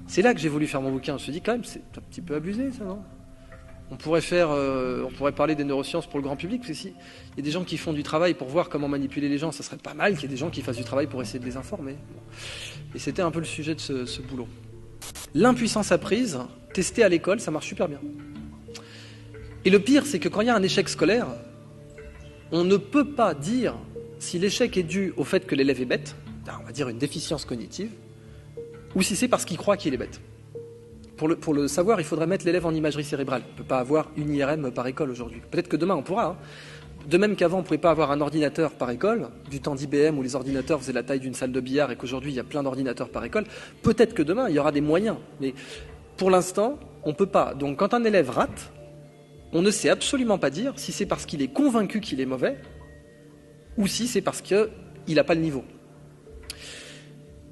Speaker 16: C'est là que j'ai voulu faire mon bouquin. Je me suis dit, quand même, c'est un petit peu abusé, ça, non ? On pourrait parler des neurosciences pour le grand public, parce que s'il y a des gens qui font du travail pour voir comment manipuler les gens, ça serait pas mal qu'il y ait des gens qui fassent du travail pour essayer de les informer. Et c'était un peu le sujet de ce boulot. L'impuissance apprise, testée à l'école, ça marche super bien. Et le pire, c'est que quand il y a un échec scolaire, on ne peut pas dire si l'échec est dû au fait que l'élève est bête, on va dire une déficience cognitive, ou si c'est parce qu'il croit qu'il est bête. Pour le savoir, il faudrait mettre l'élève en imagerie cérébrale. On ne peut pas avoir une IRM par école aujourd'hui. Peut-être que demain on pourra. De même qu'avant on ne pouvait pas avoir un ordinateur par école, du temps d'IBM où les ordinateurs faisaient la taille d'une salle de billard et qu'aujourd'hui il y a plein d'ordinateurs par école, peut-être que demain il y aura des moyens. Mais pour l'instant, on ne peut pas. Donc quand un élève rate, on ne sait absolument pas dire si c'est parce qu'il est convaincu qu'il est mauvais ou si c'est parce qu'il n'a pas le niveau.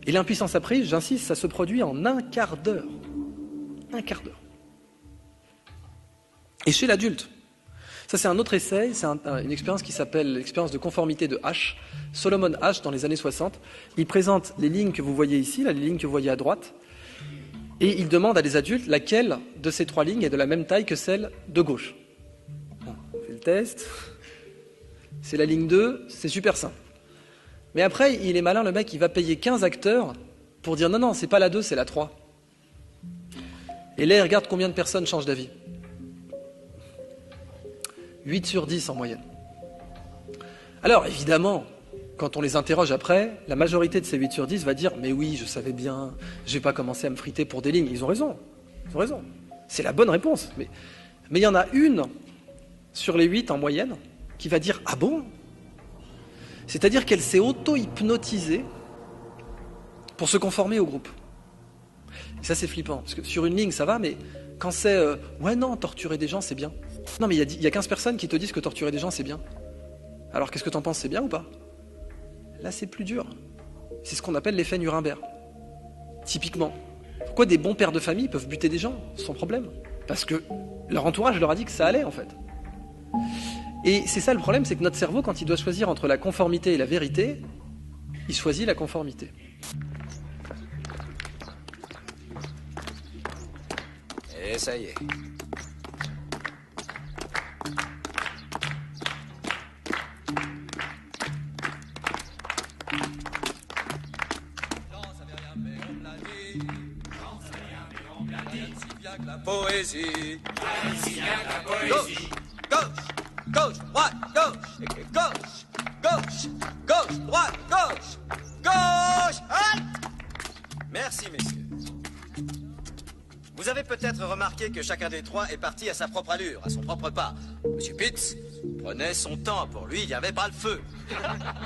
Speaker 16: Et l'impuissance apprise, j'insiste, ça se produit en un quart d'heure. Un quart d'heure. Et chez l'adulte, ça c'est un autre essai, c'est une expérience qui s'appelle l'expérience de conformité de H. Solomon H, dans les années 60, il présente les lignes que vous voyez ici, là, les lignes que vous voyez à droite, et il demande à des adultes laquelle de ces trois lignes est de la même taille que celle de gauche. Bon, on fait le test. C'est la ligne 2, c'est super simple. Mais après, il est malin, le mec, il va payer 15 acteurs pour dire non, c'est pas la 2, c'est la 3. Et là, il regarde combien de personnes changent d'avis. 8 sur 10 en moyenne. Alors, évidemment, quand on les interroge après, la majorité de ces 8 sur 10 va dire « Mais oui, je savais bien, je vais pas commencer à me friter pour des lignes. » Ils ont raison. Ils ont raison. C'est la bonne réponse. Mais il y en a une sur les 8 en moyenne qui va dire « Ah bon ?» C'est-à-dire qu'elle s'est auto-hypnotisée pour se conformer au groupe. Et ça, c'est flippant, parce que sur une ligne, ça va, mais quand c'est « Ouais, non, torturer des gens, c'est bien. » Non, mais il y a 15 personnes qui te disent que torturer des gens, c'est bien. Alors, qu'est-ce que t'en penses, c'est bien ou pas? Là, c'est plus dur. C'est ce qu'on appelle l'effet Nuremberg. Typiquement. Pourquoi des bons pères de famille peuvent buter des gens sans problème? Parce que leur entourage leur a dit que ça allait, en fait. Et c'est ça le problème, c'est que notre cerveau, quand il doit choisir entre la conformité et la vérité, il choisit la conformité.
Speaker 17: Et ça y est. La poésie. Gauche, gauche, gauche, droite, gauche, gauche, gauche, droite, gauche, halt! Merci, messieurs. Vous avez peut-être remarqué que chacun des trois est parti à sa propre allure, à son propre pas. Monsieur Pitts prenait son temps. Pour lui, il n'y avait pas le feu.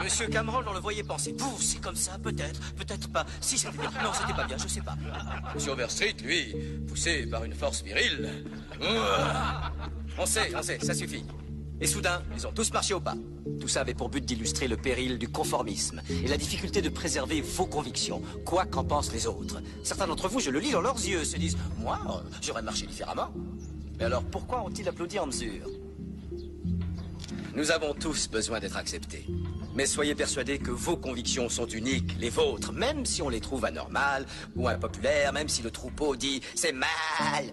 Speaker 17: Monsieur Cameron, on le voyait penser. Pouf, c'est comme ça, peut-être, peut-être pas. Si, c'était bien. Non, c'était pas bien, je sais pas. Monsieur Overstreet, lui, poussé par une force virile. On sait, ça suffit. Et soudain, ils ont tous marché au pas. Tout ça avait pour but d'illustrer le péril du conformisme et la difficulté de préserver vos convictions, quoi qu'en pensent les autres. Certains d'entre vous, je le lis dans leurs yeux, se disent « Moi, j'aurais marché différemment. » Mais alors, pourquoi ont-ils applaudi en mesure? Nous avons tous besoin d'être acceptés. Mais soyez persuadés que vos convictions sont uniques, les vôtres, même si on les trouve anormales ou impopulaires, même si le troupeau dit « C'est mal !»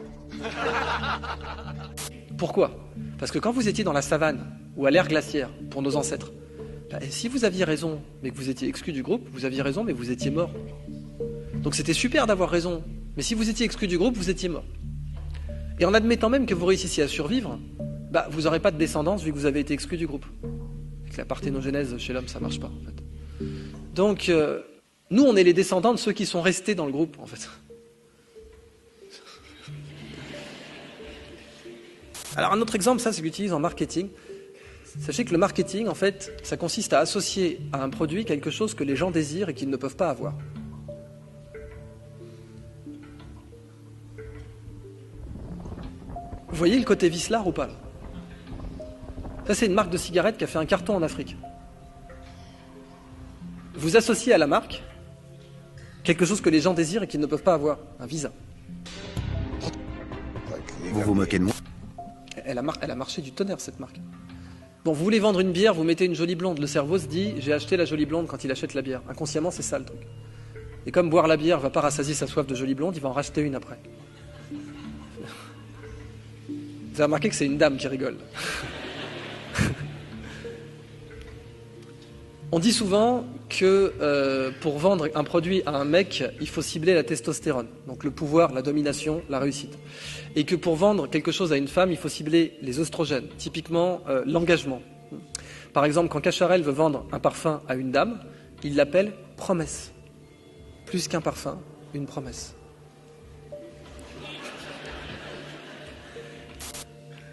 Speaker 16: Pourquoi? Parce que quand vous étiez dans la savane ou à l'ère glaciaire, pour nos ancêtres, si vous aviez raison, mais que vous étiez exclu du groupe, vous aviez raison, mais vous étiez mort. Donc c'était super d'avoir raison, mais si vous étiez exclu du groupe, vous étiez mort. Et en admettant même que vous réussissiez à survivre, vous n'aurez pas de descendance vu que vous avez été exclu du groupe. Avec la parthénogenèse chez l'homme, ça marche pas, en fait. Donc, Nous, on est les descendants de ceux qui sont restés dans le groupe, en fait. Alors, un autre exemple, ça, c'est l'utilise en marketing. Sachez que le marketing, en fait, ça consiste à associer à un produit quelque chose que les gens désirent et qu'ils ne peuvent pas avoir. Vous voyez le côté vicelard ou pas, là ? Ça, c'est une marque de cigarette qui a fait un carton en Afrique. Vous associez à la marque quelque chose que les gens désirent et qu'ils ne peuvent pas avoir, un visa.
Speaker 18: Vous vous moquez de moi ?
Speaker 16: Elle a marché du tonnerre, cette marque. Bon, vous voulez vendre une bière, vous mettez une jolie blonde. Le cerveau se dit, j'ai acheté la jolie blonde quand il achète la bière. Inconsciemment, c'est ça le truc. Et comme boire la bière va pas rassasier sa soif de jolie blonde, il va en racheter une après. Vous avez remarqué que c'est une dame qui rigole. On dit souvent que pour vendre un produit à un mec, il faut cibler la testostérone, donc le pouvoir, la domination, la réussite. Et que pour vendre quelque chose à une femme, il faut cibler les oestrogènes, typiquement l'engagement. Par exemple, quand Cacharel veut vendre un parfum à une dame, il l'appelle promesse. Plus qu'un parfum, une promesse.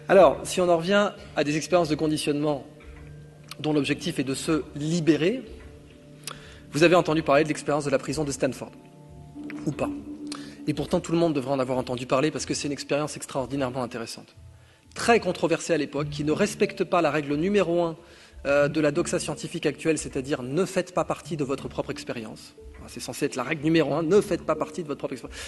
Speaker 16: Alors, si on en revient à des expériences de conditionnement dont l'objectif est de se libérer, vous avez entendu parler de l'expérience de la prison de Stanford, ou pas. Et pourtant, tout le monde devrait en avoir entendu parler parce que c'est une expérience extraordinairement intéressante. Très controversée à l'époque, qui ne respecte pas la règle numéro 1 de la doxa scientifique actuelle, c'est-à-dire ne faites pas partie de votre propre expérience. C'est censé être la règle numéro 1, ne faites pas partie de votre propre expérience.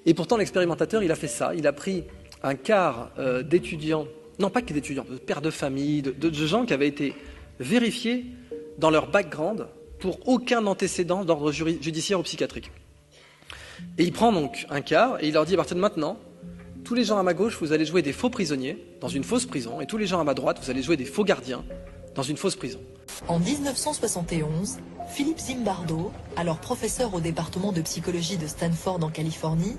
Speaker 16: Et pourtant, l'expérimentateur, il a fait ça. Il a pris un quart d'étudiants, non pas que d'étudiants, de pères de famille, de gens qui avaient été vérifiés dans leur background pour aucun antécédent d'ordre judiciaire ou psychiatrique. Et il prend donc un quart et il leur dit à partir de maintenant, tous les gens à ma gauche, vous allez jouer des faux prisonniers dans une fausse prison, et tous les gens à ma droite, vous allez jouer des faux gardiens dans une fausse prison.
Speaker 19: En 1971, Philippe Zimbardo, alors professeur au département de psychologie de Stanford en Californie,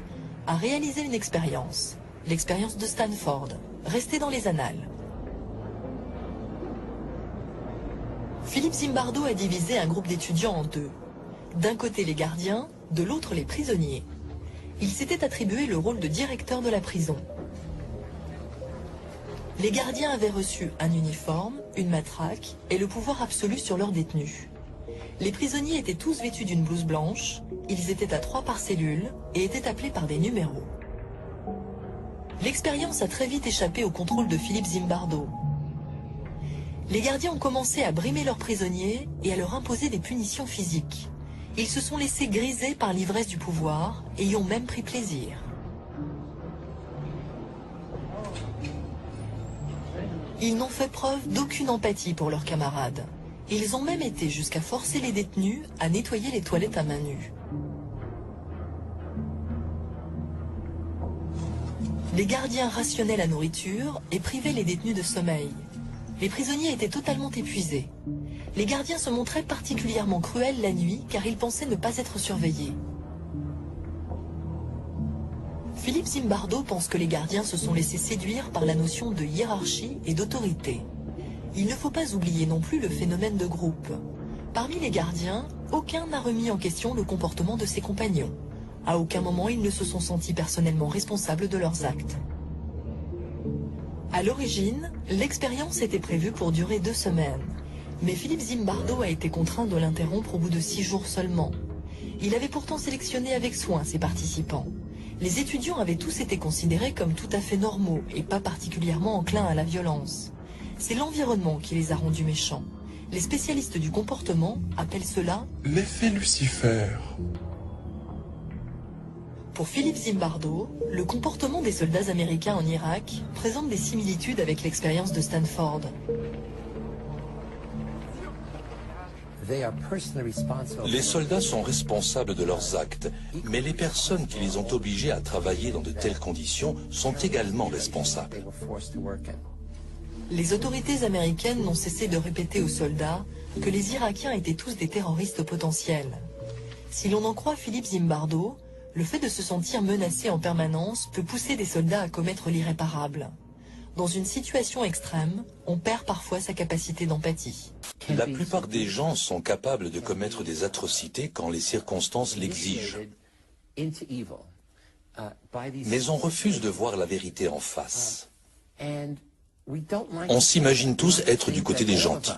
Speaker 19: a réalisé une expérience, l'expérience de Stanford, restée dans les annales. Philippe Zimbardo a divisé un groupe d'étudiants en deux. D'un côté les gardiens, de l'autre les prisonniers. Il s'était attribué le rôle de directeur de la prison. Les gardiens avaient reçu un uniforme, une matraque et le pouvoir absolu sur leurs détenus. Les prisonniers étaient tous vêtus d'une blouse blanche, ils étaient à 3 par cellule et étaient appelés par des numéros. L'expérience a très vite échappé au contrôle de Philippe Zimbardo. Les gardiens ont commencé à brimer leurs prisonniers et à leur imposer des punitions physiques. Ils se sont laissés griser par l'ivresse du pouvoir et y ont même pris plaisir. Ils n'ont fait preuve d'aucune empathie pour leurs camarades. Ils ont même été jusqu'à forcer les détenus à nettoyer les toilettes à main nue. Les gardiens rationnaient la nourriture et privaient les détenus de sommeil. Les prisonniers étaient totalement épuisés. Les gardiens se montraient particulièrement cruels la nuit car ils pensaient ne pas être surveillés. Philippe Zimbardo pense que les gardiens se sont laissés séduire par la notion de hiérarchie et d'autorité. Il ne faut pas oublier non plus le phénomène de groupe. Parmi les gardiens, aucun n'a remis en question le comportement de ses compagnons. À aucun moment ils ne se sont sentis personnellement responsables de leurs actes. À l'origine, l'expérience était prévue pour durer 2 semaines. Mais Philippe Zimbardo a été contraint de l'interrompre au bout de 6 jours seulement. Il avait pourtant sélectionné avec soin ses participants. Les étudiants avaient tous été considérés comme tout à fait normaux et pas particulièrement enclins à la violence. C'est l'environnement qui les a rendus méchants. Les spécialistes du comportement appellent cela
Speaker 20: l'effet Lucifer.
Speaker 19: Pour Philippe Zimbardo, le comportement des soldats américains en Irak présente des similitudes avec l'expérience de Stanford.
Speaker 20: Les soldats sont responsables de leurs actes, mais les personnes qui les ont obligés à travailler dans de telles conditions sont également responsables.
Speaker 19: Les autorités américaines n'ont cessé de répéter aux soldats que les Irakiens étaient tous des terroristes potentiels. Si l'on en croit Philippe Zimbardo, le fait de se sentir menacé en permanence peut pousser des soldats à commettre l'irréparable. Dans une situation extrême, on perd parfois sa capacité d'empathie.
Speaker 20: La plupart des gens sont capables de commettre des atrocités quand les circonstances l'exigent. Mais on refuse de voir la vérité en face. On s'imagine tous être du côté des gentils.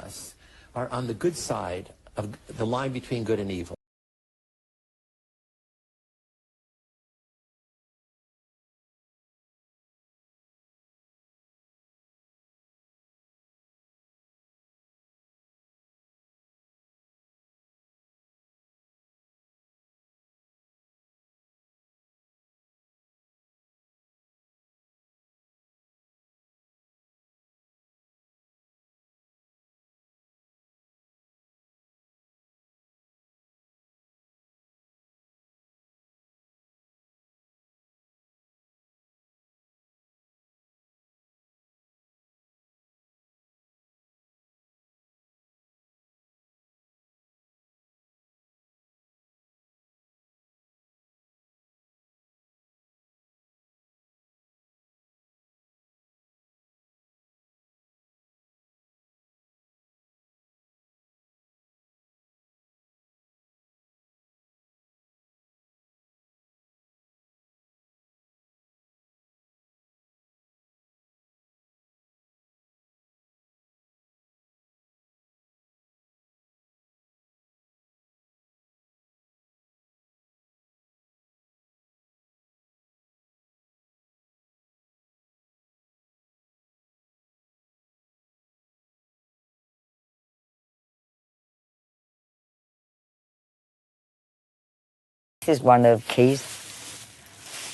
Speaker 18: This is one of Keys.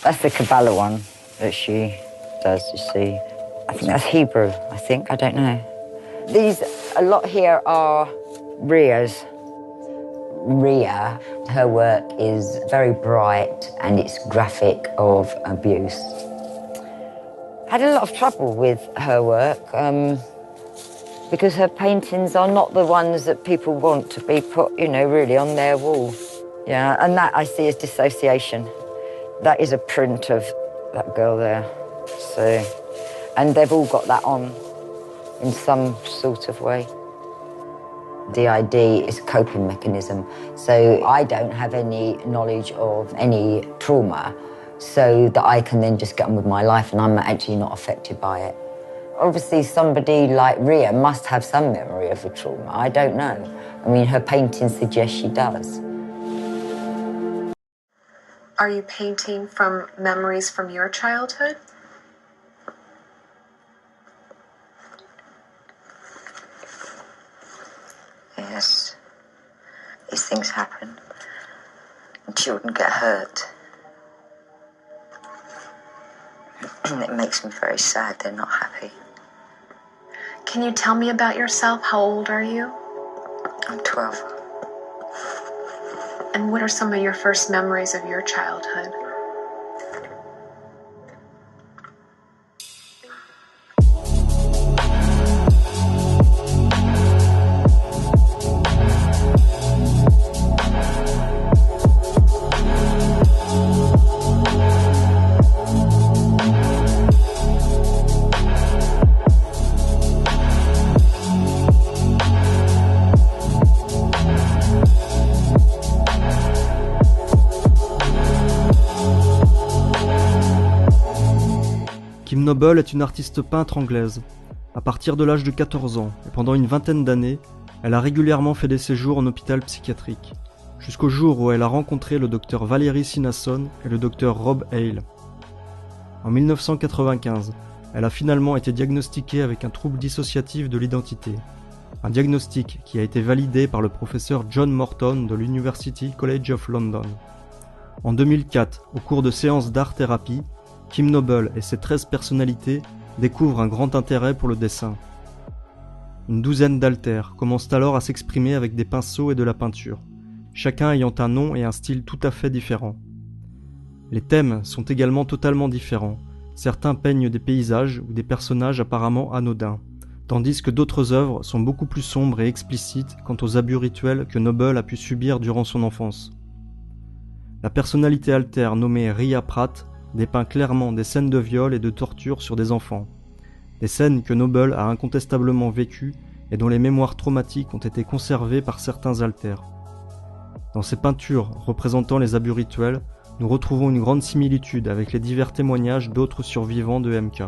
Speaker 18: That's the Kabbalah one that she does, you see. I think that's Hebrew, I don't know. These, a lot here are Ria's. Ria, her work is very bright and it's graphic of abuse. Had a lot of trouble with her work because her paintings are not the ones that people want to be put, really on their wall. Yeah, and that I see as dissociation. That is a print of that girl there. So, and they've all got that on in some sort of way. DID is a coping mechanism. So I don't have any knowledge of any trauma so that I can then just get on with my life and I'm actually not affected by it. Obviously somebody like Ria must have some memory of a trauma. I don't know. I mean, her paintings suggest she does.
Speaker 21: Are you painting from memories from your childhood?
Speaker 18: Yes. These things happen. And children get hurt. It makes me very sad. They're not happy.
Speaker 21: Can you tell me about yourself? How old are you?
Speaker 18: I'm 12.
Speaker 21: And what are some of your first memories of your childhood?
Speaker 22: Kim Noble est une artiste peintre anglaise. À partir de l'âge de 14 ans, et pendant une vingtaine d'années, elle a régulièrement fait des séjours en hôpital psychiatrique, jusqu'au jour où elle a rencontré le docteur Valery Sinason et le docteur Rob Hale. En 1995, elle a finalement été diagnostiquée avec un trouble dissociatif de l'identité, un diagnostic qui a été validé par le professeur John Morton de l'University College of London. En 2004, au cours de séances d'art-thérapie, Kim Noble et ses 13 personnalités découvrent un grand intérêt pour le dessin. Une douzaine d'altères commencent alors à s'exprimer avec des pinceaux et de la peinture, chacun ayant un nom et un style tout à fait différents. Les thèmes sont également totalement différents. Certains peignent des paysages ou des personnages apparemment anodins, tandis que d'autres œuvres sont beaucoup plus sombres et explicites quant aux abus rituels que Noble a pu subir durant son enfance. La personnalité altère nommée Ria Pratt dépeint clairement des scènes de viol et de torture sur des enfants, des scènes que Noble a incontestablement vécues et dont les mémoires traumatiques ont été conservées par certains alters. Dans ces peintures représentant les abus rituels, nous retrouvons une grande similitude avec les divers témoignages d'autres survivants de MK.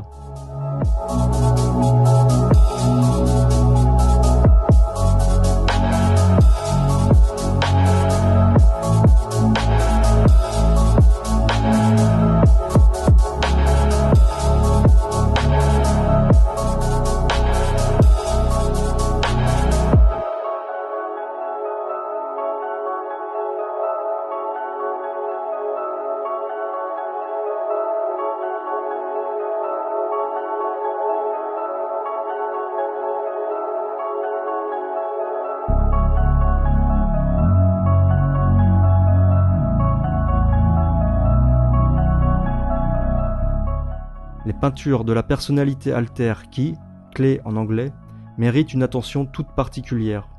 Speaker 22: Les peintures de la personnalité altère qui, clé en anglais, méritent une attention toute particulière.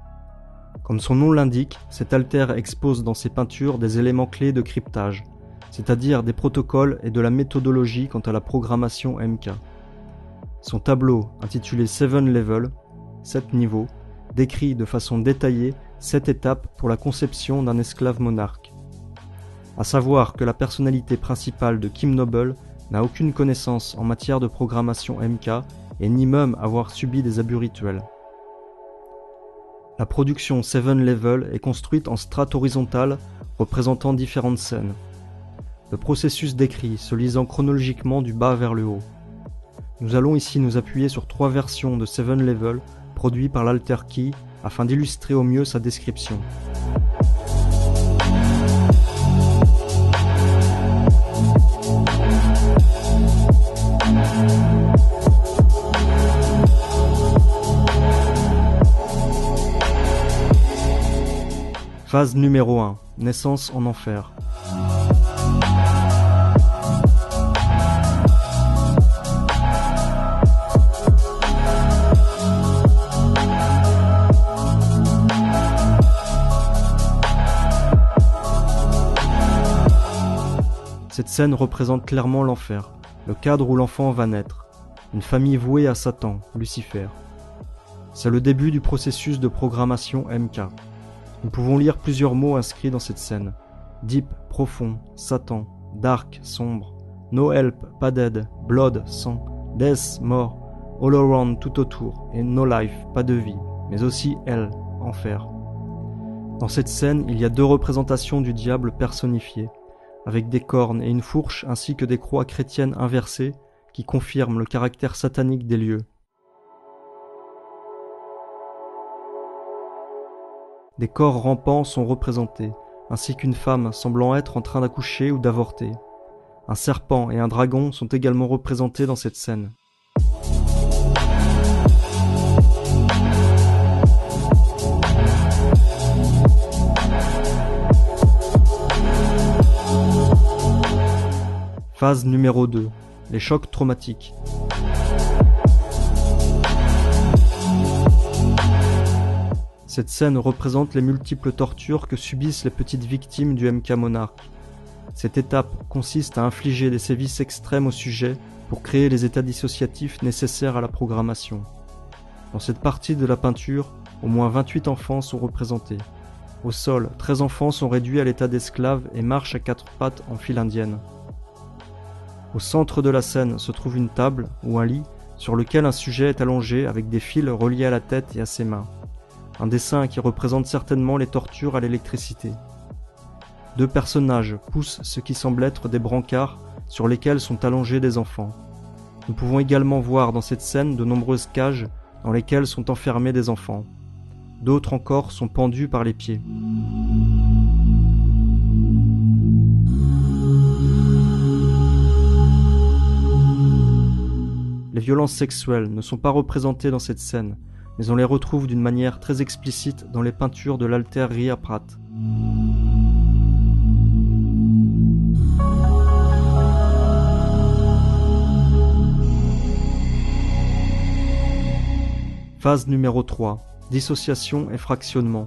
Speaker 22: Comme son nom l'indique, cet altère expose dans ses peintures des éléments clés de cryptage, c'est-à-dire des protocoles et de la méthodologie quant à la programmation MK. Son tableau, intitulé 7 Levels, 7 niveaux, décrit de façon détaillée 7 étapes pour la conception d'un esclave monarque. À savoir que la personnalité principale de Kim Noble n'a aucune connaissance en matière de programmation MK et ni même avoir subi des abus rituels. La production 7 Levels est construite en strates horizontales représentant différentes scènes. Le processus décrit se lisant chronologiquement du bas vers le haut. Nous allons ici nous appuyer sur 3 versions de 7 Levels produits par l'Alter Key afin d'illustrer au mieux sa description. Phase numéro 1. Naissance en enfer. Cette scène représente clairement l'enfer, le cadre où l'enfant va naître, une famille vouée à Satan, Lucifer. C'est le début du processus de programmation MK. Nous pouvons lire plusieurs mots inscrits dans cette scène. Deep, profond, Satan, dark, sombre, no help, pas d'aide, blood, sang, death, mort, all around, tout autour, et no life, pas de vie, mais aussi hell, enfer. Dans cette scène, il y a 2 représentations du diable personnifié, avec des cornes et une fourche ainsi que des croix chrétiennes inversées qui confirment le caractère satanique des lieux. Des corps rampants sont représentés, ainsi qu'une femme semblant être en train d'accoucher ou d'avorter. Un serpent et un dragon sont également représentés dans cette scène. Phase numéro 2. Les chocs traumatiques. Cette scène représente les multiples tortures que subissent les petites victimes du MK Monarch. Cette étape consiste à infliger des sévices extrêmes au sujet pour créer les états dissociatifs nécessaires à la programmation. Dans cette partie de la peinture, au moins 28 enfants sont représentés. Au sol, 13 enfants sont réduits à l'état d'esclaves et marchent à 4 pattes en file indienne. Au centre de la scène se trouve une table ou un lit sur lequel un sujet est allongé avec des fils reliés à la tête et à ses mains. Un dessin qui représente certainement les tortures à l'électricité. 2 personnages poussent ce qui semble être des brancards sur lesquels sont allongés des enfants. Nous pouvons également voir dans cette scène de nombreuses cages dans lesquelles sont enfermés des enfants. D'autres encore sont pendus par les pieds. Les violences sexuelles ne sont pas représentées dans cette scène, mais on les retrouve d'une manière très explicite dans les peintures de l'Alter Ria Pratt. Phase numéro 3. Dissociation et fractionnement.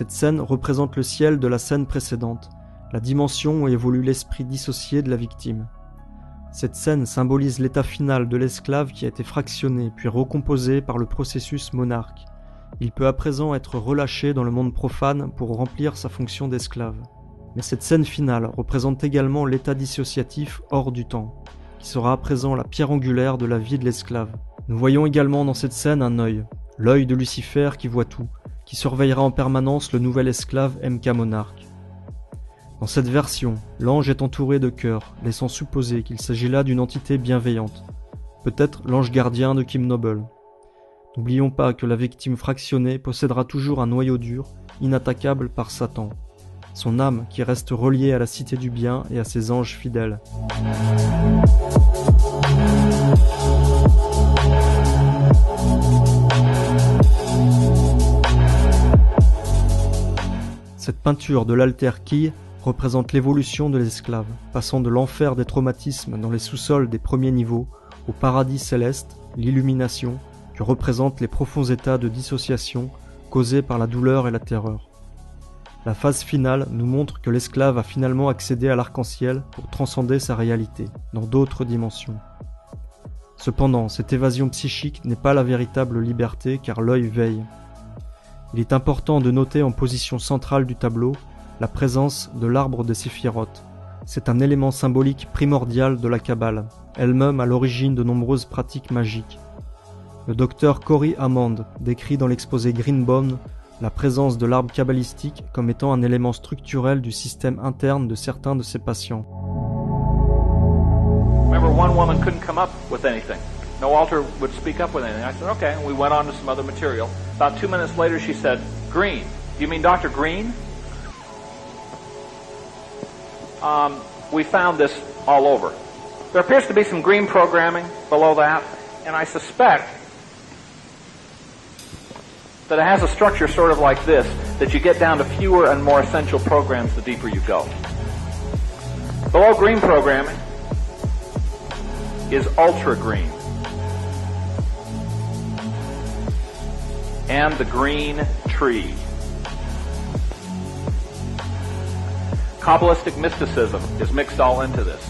Speaker 22: Cette scène représente le ciel de la scène précédente, la dimension où évolue l'esprit dissocié de la victime. Cette scène symbolise l'état final de l'esclave qui a été fractionné puis recomposé par le processus monarque. Il peut à présent être relâché dans le monde profane pour remplir sa fonction d'esclave. Mais cette scène finale représente également l'état dissociatif hors du temps, qui sera à présent la pierre angulaire de la vie de l'esclave. Nous voyons également dans cette scène un œil, l'œil de Lucifer qui voit tout, qui surveillera en permanence le nouvel esclave MK Monarque. Dans cette version, l'ange est entouré de cœurs, laissant supposer qu'il s'agit là d'une entité bienveillante, peut-être l'ange gardien de Kim Noble. N'oublions pas que la victime fractionnée possédera toujours un noyau dur, inattaquable par Satan, son âme qui reste reliée à la cité du bien et à ses anges fidèles. Cette peinture de l'alter Key représente l'évolution de l'esclave, passant de l'enfer des traumatismes dans les sous-sols des premiers niveaux au paradis céleste, l'illumination, que représentent les profonds états de dissociation causés par la douleur et la terreur. La phase finale nous montre que l'esclave a finalement accédé à l'arc-en-ciel pour transcender sa réalité, dans d'autres dimensions. Cependant, cette évasion psychique n'est pas la véritable liberté car l'œil veille. Il est important de noter en position centrale du tableau la présence de l'arbre des séphirotes. C'est un élément symbolique primordial de la Kabbale, elle-même à l'origine de nombreuses pratiques magiques. Le docteur Corey Hammond décrit dans l'exposé Greenbaum la présence de l'arbre kabbalistique comme étant un élément structurel du système interne de certains de ses patients.
Speaker 1: Remember, one woman couldn't come up with anything. No altar would speak up with anything. I said, okay, and we went on to some other material. About 2 minutes later, she said, Green. Do you mean Dr. Green? We found this all over. There appears to be some green programming below that, and I suspect that it has a structure sort of like this, that you get down to fewer and more essential programs the deeper you go. Below green programming is ultra green. And the green tree. Kabbalistic mysticism is mixed all into this.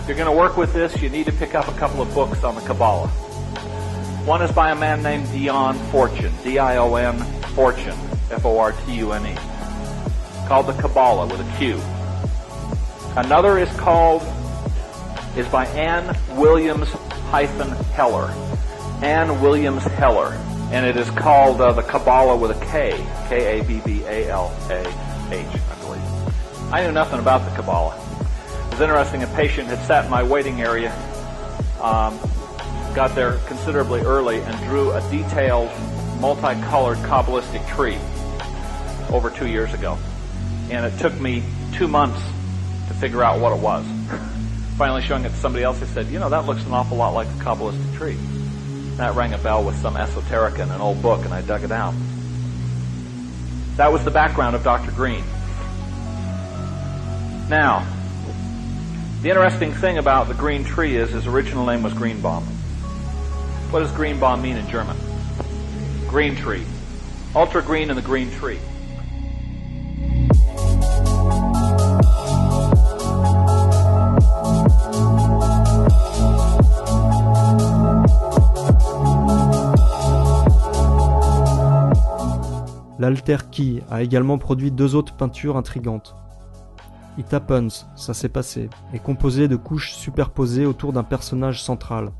Speaker 1: If you're going to work with this, you need to pick up a couple of books on the Kabbalah. One is by a man named Dion Fortune, D-I-O-N Fortune, F-O-R-T-U-N-E, called the Kabbalah with a Q. Another is by Ann Williams-Heller. Ann Williams Heller. And it is called the Kabbalah with a K, K-A-B-B-A-L-A-H, I believe. I knew nothing about the Kabbalah. It was interesting, a patient had sat in my waiting area, got there considerably early, and drew a detailed, multicolored Kabbalistic tree over 2 years ago. And it took me 2 months to figure out what it was. Finally showing it to somebody else, they said, you know, that looks an awful lot like a Kabbalistic tree. That rang a bell with some esoteric in an old book, and I dug it out. That was the background of Dr. Green. Now, the interesting thing about the green tree is his original name was Greenbaum. What does Greenbaum mean in German? Green tree. Ultra green and the green tree.
Speaker 22: L'Alter Key a également produit 2 autres peintures intrigantes. It Happens, ça s'est passé, est composé de couches superposées autour d'un personnage central.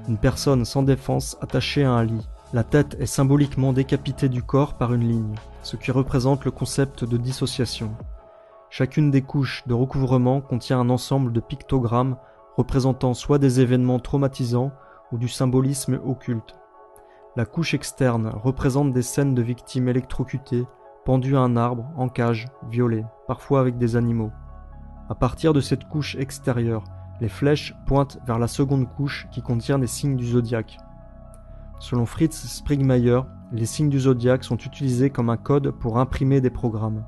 Speaker 22: Une personne sans défense attachée à un lit. La tête est symboliquement décapitée du corps par une ligne, ce qui représente le concept de dissociation. Chacune des couches de recouvrement contient un ensemble de pictogrammes représentant soit des événements traumatisants ou du symbolisme occulte. La couche externe représente des scènes de victimes électrocutées, pendues à un arbre, en cage, violées, parfois avec des animaux. À partir de cette couche extérieure, les flèches pointent vers la seconde couche qui contient des signes du zodiaque. Selon Fritz Springmeier, les signes du zodiaque sont utilisés comme un code pour imprimer des programmes.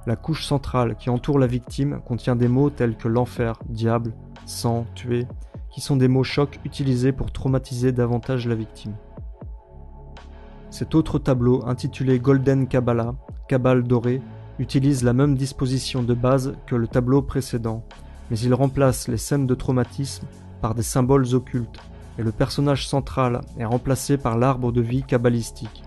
Speaker 22: La couche centrale qui entoure la victime contient des mots tels que l'enfer, diable, sang, tuer, qui sont des mots chocs utilisés pour traumatiser davantage la victime. Cet autre tableau, intitulé Golden Kabbalah, cabale dorée utilise la même disposition de base que le tableau précédent, mais il remplace les scènes de traumatisme par des symboles occultes, et le personnage central est remplacé par l'arbre de vie kabbalistique.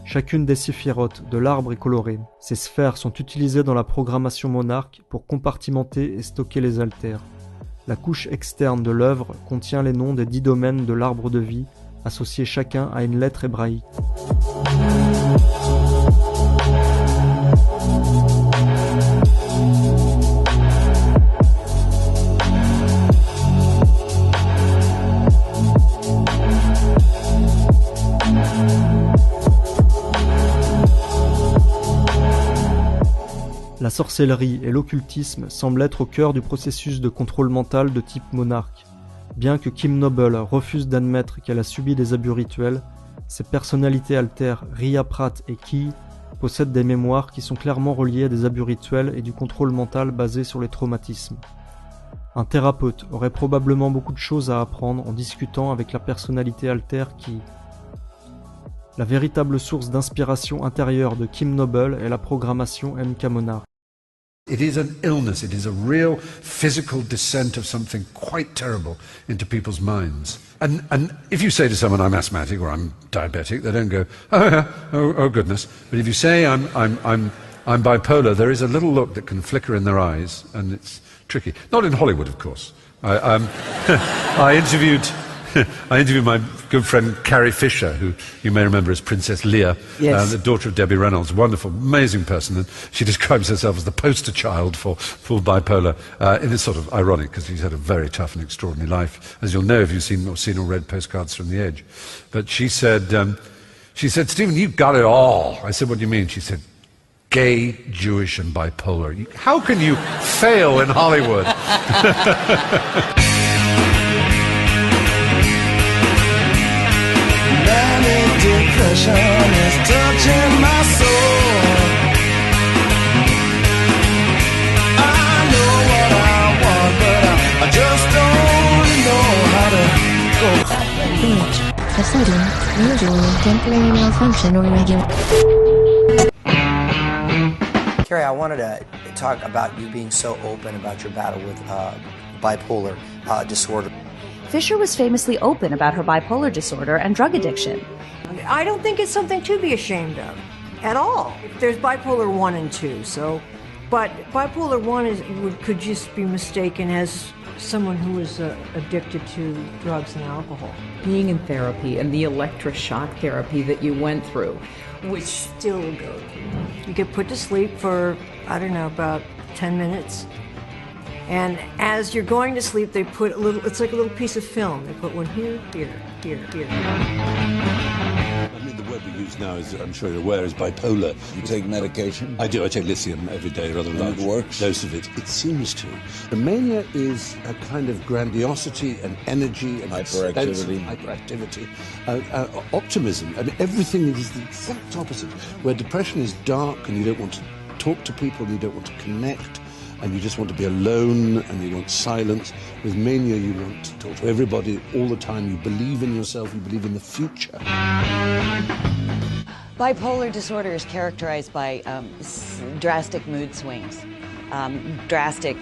Speaker 22: Chacune des séphirotes de l'arbre est colorée. Ces sphères sont utilisées dans la programmation monarque pour compartimenter et stocker les altères. La couche externe de l'œuvre contient les noms des 10 domaines de l'arbre de vie, associés chacun à une lettre hébraïque. La sorcellerie et l'occultisme semblent être au cœur du processus de contrôle mental de type monarque. Bien que Kim Noble refuse d'admettre qu'elle a subi des abus rituels, ses personnalités altères Ria Pratt et Key possèdent des mémoires qui sont clairement reliées à des abus rituels et du contrôle mental basé sur les traumatismes. Un thérapeute aurait probablement beaucoup de choses à apprendre en discutant avec la personnalité altère Key. La véritable source d'inspiration intérieure de Kim Noble est la programmation MK Monarch.
Speaker 2: It is an illness, it is a real physical descent of something quite terrible into people's minds. And if you say to someone, I'm asthmatic or I'm diabetic, they don't go, oh yeah, oh goodness. But if you say I'm bipolar, there is a little look that can flicker in their eyes, and it's tricky. Not in Hollywood, of course. I interviewed my good friend Carrie Fisher, who you may remember as Princess Leia,
Speaker 3: yes.
Speaker 2: The daughter of Debbie Reynolds, wonderful, amazing person, and she describes herself as the poster child for bipolar. It is sort of ironic because she's had a very tough and extraordinary life, as you'll know if you've seen or read Postcards from the Edge. But she said, Stephen, you got it all. I said, what do you mean? She said, gay, Jewish, and bipolar. How can you fail in Hollywood?
Speaker 3: Depression is touching my soul. I know what I want, but I just don't know how to go.
Speaker 23: Image. The setting, usually temporary malfunction or irregular.
Speaker 3: Carrie, I wanted to talk about you being so open about your battle with bipolar disorder.
Speaker 24: Fisher was famously open about her bipolar disorder and drug addiction.
Speaker 14: I don't think it's something to be ashamed of at all. There's bipolar 1 and 2, but bipolar 1 could just be mistaken as someone who is addicted to drugs and alcohol.
Speaker 25: Being in therapy and the electroshock therapy that you went through,
Speaker 14: which still go through. You get put to sleep for, I don't know, about 10 minutes. And as you're going to sleep, they put it's like a little piece of film. They put one here, here, here, here.
Speaker 26: I mean, the word we use now, is, I'm sure you're aware, is bipolar. You take medication? I do. I take lithium every day, rather large dose of it. It seems to. The mania is a kind of grandiosity and energy and hyperactivity, optimism, and everything is the exact opposite. Where depression is dark and you don't want to talk to people, you don't want to connect, and you just want to be alone and you want silence. With mania, you want to talk to everybody all the time. You believe in yourself, you believe in the future.
Speaker 27: Bipolar disorder is characterized by drastic mood swings, drastic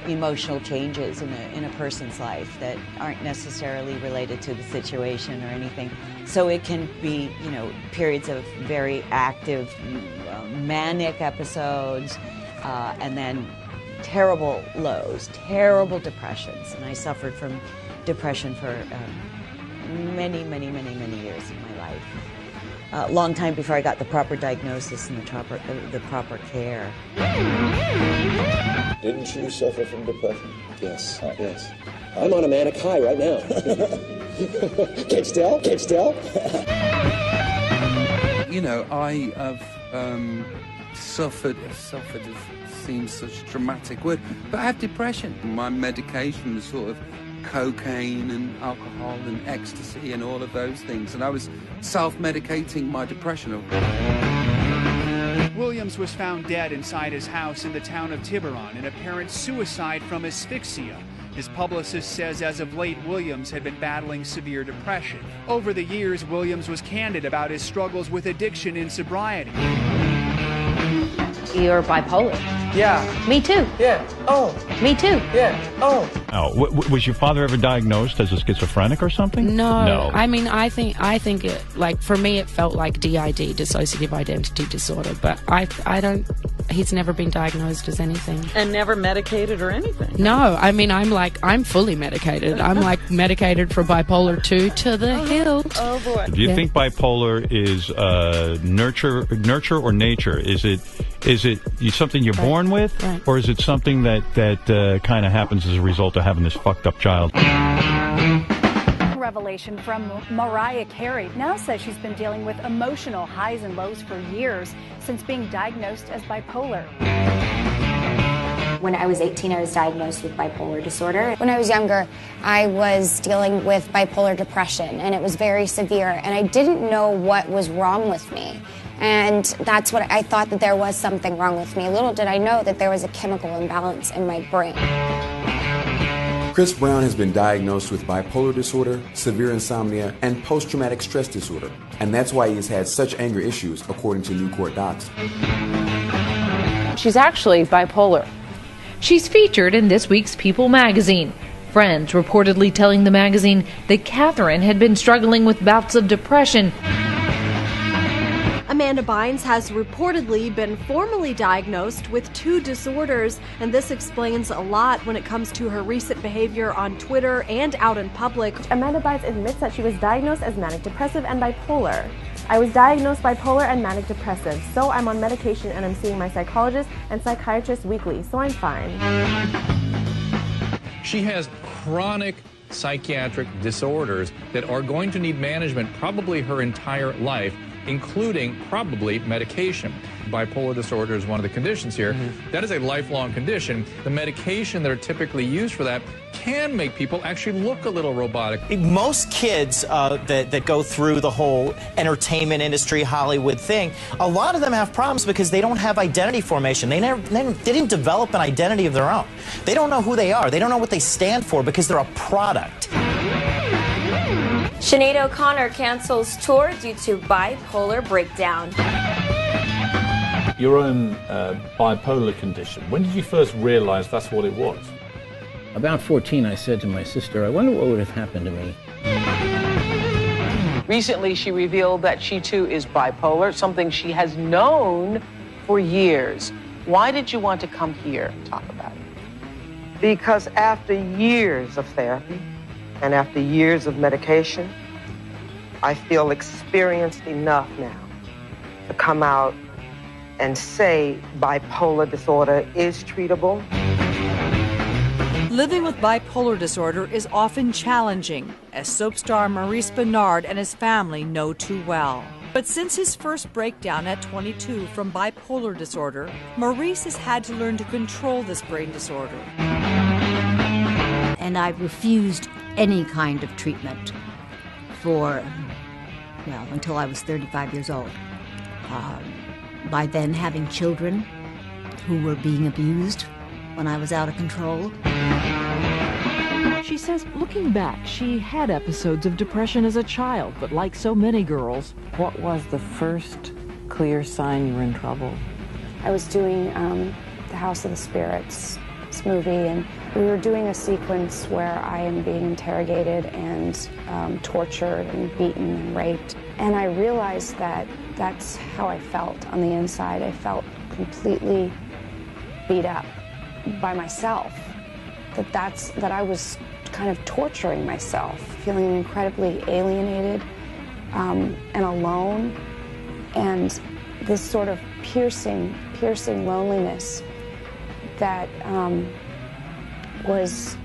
Speaker 27: emotional changes in a person's life that aren't necessarily related to the situation or anything. So it can be, periods of very active, manic episodes, and then terrible lows, terrible depressions. And I suffered from depression for many years in my life. A long time before I got the proper diagnosis and the proper care.
Speaker 28: Didn't you suffer from depression? Yes, yes. I'm on a manic high right now. Keep still, keep still.
Speaker 29: I have suffered seems such a dramatic word, but I have depression. My medication was sort of cocaine and alcohol and ecstasy and all of those things, and I was self-medicating my depression.
Speaker 30: Williams was found dead inside his house in the town of Tiburon, an apparent suicide from asphyxia. His publicist says as of late, Williams had been battling severe depression. Over the years, Williams was candid about his struggles with addiction and sobriety.
Speaker 4: You're bipolar.
Speaker 5: Yeah.
Speaker 4: Me too.
Speaker 5: Yeah. Oh.
Speaker 4: Me too.
Speaker 5: Yeah. Oh.
Speaker 6: Oh, was your father ever diagnosed as a schizophrenic or something?
Speaker 7: No. I mean, I think it, like, for me, it felt like DID, dissociative identity disorder, but I don't, he's never been diagnosed as anything.
Speaker 8: And never medicated or anything?
Speaker 7: No, I mean, I'm fully medicated. I'm like medicated for bipolar 2 to the hilt.
Speaker 8: Oh boy.
Speaker 6: Do you think bipolar is nurture or nature? Is it something you're born with, or is it something that kind of happens as a result of having this fucked up child?
Speaker 9: Revelation from Mariah Carey now says she's been dealing with emotional highs and lows for years since being diagnosed as bipolar.
Speaker 10: When I was 18, I was diagnosed with bipolar disorder. When I was younger, I was dealing with bipolar depression, and it was very severe, and I didn't know what was wrong with me. And that's what I thought, that there was something wrong with me. Little did I know that there was a chemical imbalance in my brain.
Speaker 11: Chris Brown has been diagnosed with bipolar disorder, severe insomnia, and post-traumatic stress disorder. And that's why he has had such anger issues, according to Newport Docs.
Speaker 25: She's actually bipolar. She's featured in this week's People magazine. Friends reportedly telling the magazine that Catherine had been struggling with bouts of depression.
Speaker 12: Amanda Bynes has reportedly been formally diagnosed with 2 disorders, and this explains a lot when it comes to her recent behavior on Twitter and out in public.
Speaker 13: Amanda Bynes admits that she was diagnosed as manic depressive and bipolar. I was diagnosed bipolar and manic depressive, so I'm on medication and I'm seeing my psychologist and psychiatrist weekly, so I'm fine.
Speaker 31: She has chronic psychiatric disorders that are going to need management probably her entire life, including probably medication. Bipolar disorder is one of the conditions here. That is a lifelong condition. The medication that are typically used for that can make people actually look a little robotic.
Speaker 32: Most kids that go through the whole entertainment industry, Hollywood thing, a lot of them have problems because they don't have identity formation. They didn't develop an identity of their own. They don't know who they are. They don't know what they stand for because they're a product.
Speaker 33: Sinead O'Connor cancels tour due to bipolar breakdown.
Speaker 34: Your own bipolar condition, when did you first realize that's what it was?
Speaker 35: About 14, I said to my sister, I wonder what would have happened to me.
Speaker 36: Recently, she revealed that she too is bipolar, something she has known for years. Why did you want to come here and talk about it?
Speaker 37: Because after years of therapy and after years of medication, I feel experienced enough now to come out and say bipolar disorder is treatable.
Speaker 38: Living with bipolar disorder is often challenging, as soap star Maurice Benard and his family know too well. But since his first breakdown at 22 from bipolar disorder, Maurice has had to learn to control this brain disorder.
Speaker 39: And I refused any kind of treatment for, well, until I was 35 years old. By then having children who were being abused when I was out of control.
Speaker 25: She says, looking back, she had episodes of depression as a child, but like so many girls.
Speaker 36: What was the first clear sign you were in trouble?
Speaker 40: I was doing The House of the Spirits, this movie, and we were doing a sequence where I am being interrogated and tortured and beaten and raped. And I realized that that's how I felt on the inside. I felt completely beat up by myself. That I was kind of torturing myself, feeling incredibly alienated and alone, and this sort of piercing loneliness that was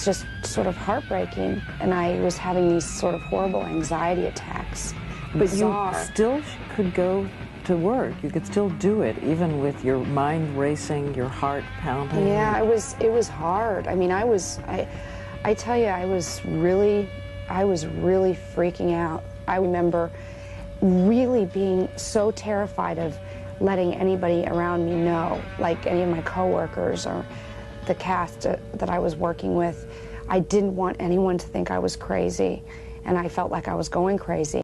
Speaker 40: just sort of heartbreaking, and I was having these sort of horrible anxiety attacks.
Speaker 36: But bizarre. You still could go to work. You could still do it, even with your mind racing, your heart pounding.
Speaker 40: Yeah, it was hard. I mean, I tell you, I was really freaking out. I remember really being so terrified of letting anybody around me know, like any of my coworkers or the cast that I was working with. I didn't want anyone to think I was crazy, and I felt like I was going crazy.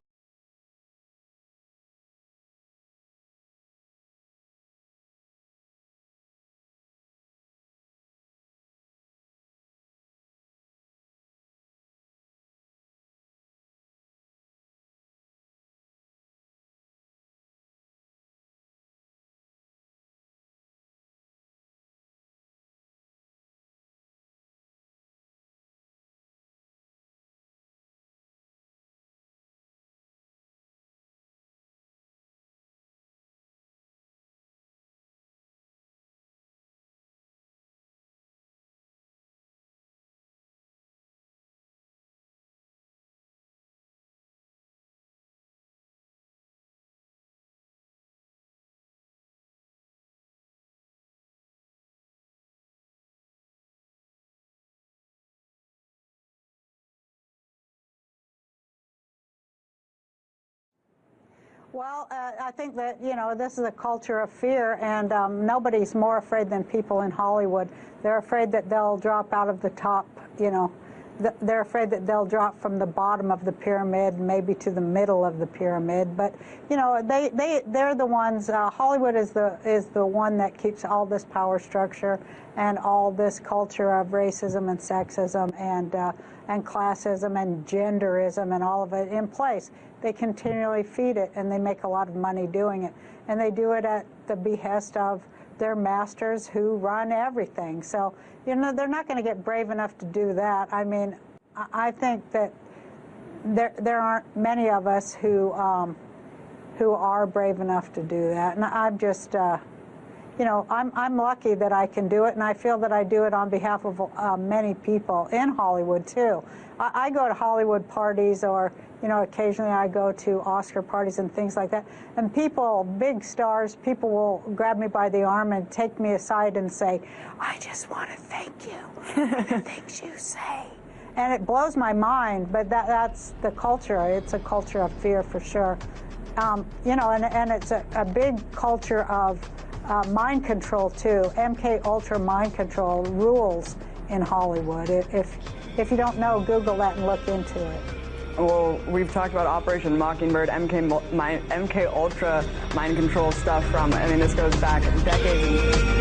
Speaker 1: Well, I think that, this is a culture of fear, and nobody's more afraid than people in Hollywood. They're afraid that they'll drop out of the top, they're afraid that they'll drop from the bottom of the pyramid, maybe to the middle of the pyramid. But, they're the ones, Hollywood is the one that keeps all this power structure and all this culture of racism and sexism and classism and genderism and all of it in place. They continually feed it, and they make a lot of money doing it. And they do it at the behest of their masters who run everything. So, they're not going to get brave enough to do that. I mean, I think that there aren't many of us who are brave enough to do that. And I'm just, I'm lucky that I can do it, and I feel that I do it on behalf of many people in Hollywood, too. I go to Hollywood parties, or, occasionally I go to Oscar parties and things like that. And people, big stars, people will grab me by the arm and take me aside and say, I just want to thank you for the things you say. And it blows my mind, but that's the culture. It's a culture of fear for sure. And it's a big culture of mind control too. MK Ultra mind control rules in Hollywood. If you don't know, Google that and look into it.
Speaker 2: Well, we've talked about Operation Mockingbird, MK Ultra mind control stuff from, this goes back decades.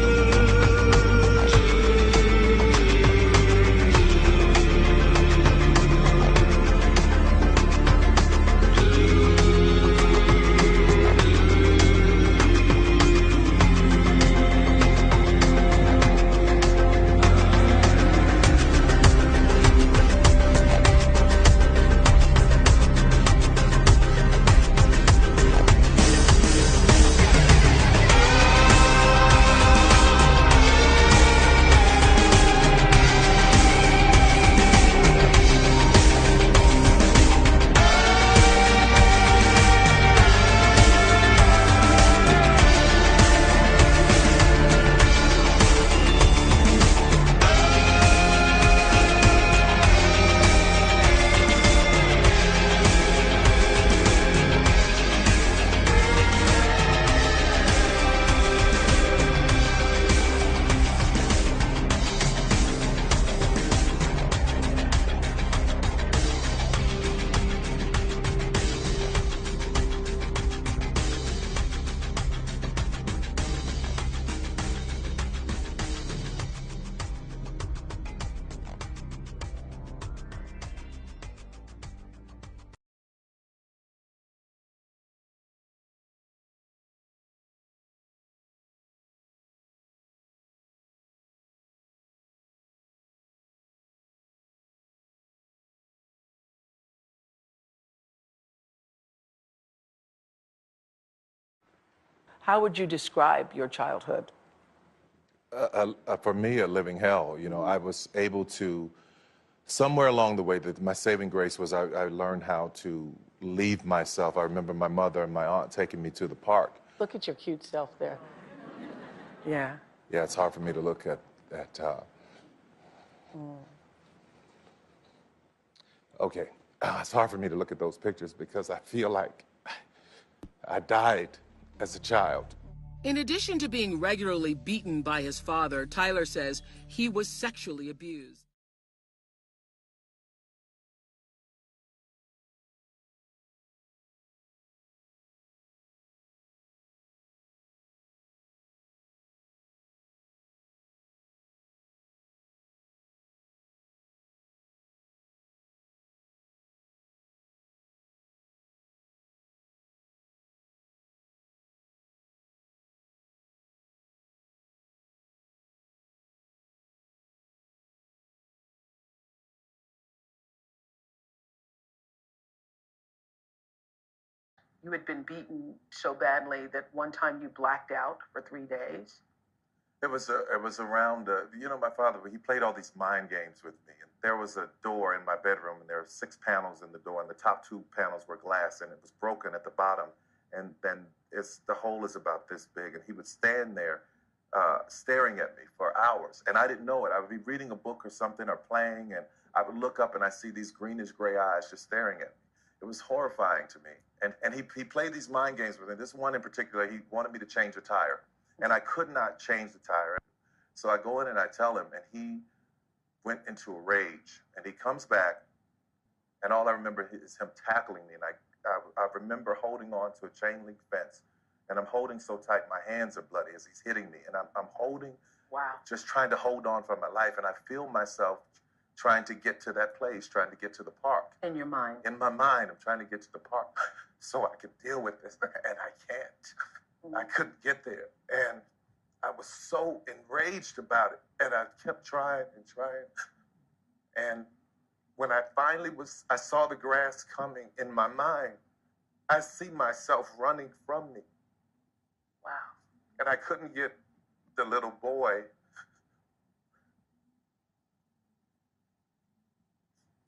Speaker 36: How would you describe your childhood?
Speaker 3: For me, a living hell. I was able to, somewhere along the way, that my saving grace was I learned how to leave myself. I remember my mother and my aunt taking me to the park.
Speaker 36: Look at your cute self there. Yeah.
Speaker 3: Yeah, it's hard for me to look at. Okay, it's hard for me to look at those pictures because I feel like I died as a child.
Speaker 5: In addition to being regularly beaten by his father, Tyler says he was sexually abused.
Speaker 36: You had been beaten so badly that one time you blacked out for 3 days?
Speaker 3: It was around, my father, he played all these mind games with me. And there was a door in my bedroom, and there were 6 panels in the door, and the top 2 panels were glass, and it was broken at the bottom. And then the hole is about this big, and he would stand there staring at me for hours. And I didn't know it. I would be reading a book or something or playing, and I would look up, and I see these greenish gray eyes just staring at me. It was horrifying to me. And he played these mind games with me. This one in particular, he wanted me to change a tire. And I could not change the tire. So I go in and I tell him, and he went into a rage. And he comes back, and all I remember is him tackling me. And I remember holding on to a chain link fence. And I'm holding so tight, my hands are bloody as he's hitting me. And I'm holding, just trying to hold on for my life. And I feel myself trying to get to that place, trying to get to the park.
Speaker 36: In your mind?
Speaker 3: In my mind, I'm trying to get to the park so I can deal with this. And I can't. I couldn't get there. And I was so enraged about it. And I kept trying and trying. And when I finally I saw the grass coming in my mind, I see myself running from me.
Speaker 36: Wow.
Speaker 3: And I couldn't get the little boy.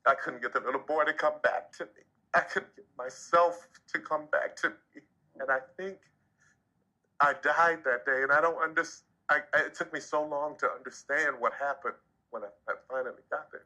Speaker 3: I couldn't get the little boy to come back to me. I couldn't get myself to come back to me. And I think I died that day, and I don't understand. It took me so long to understand what happened when I finally got there.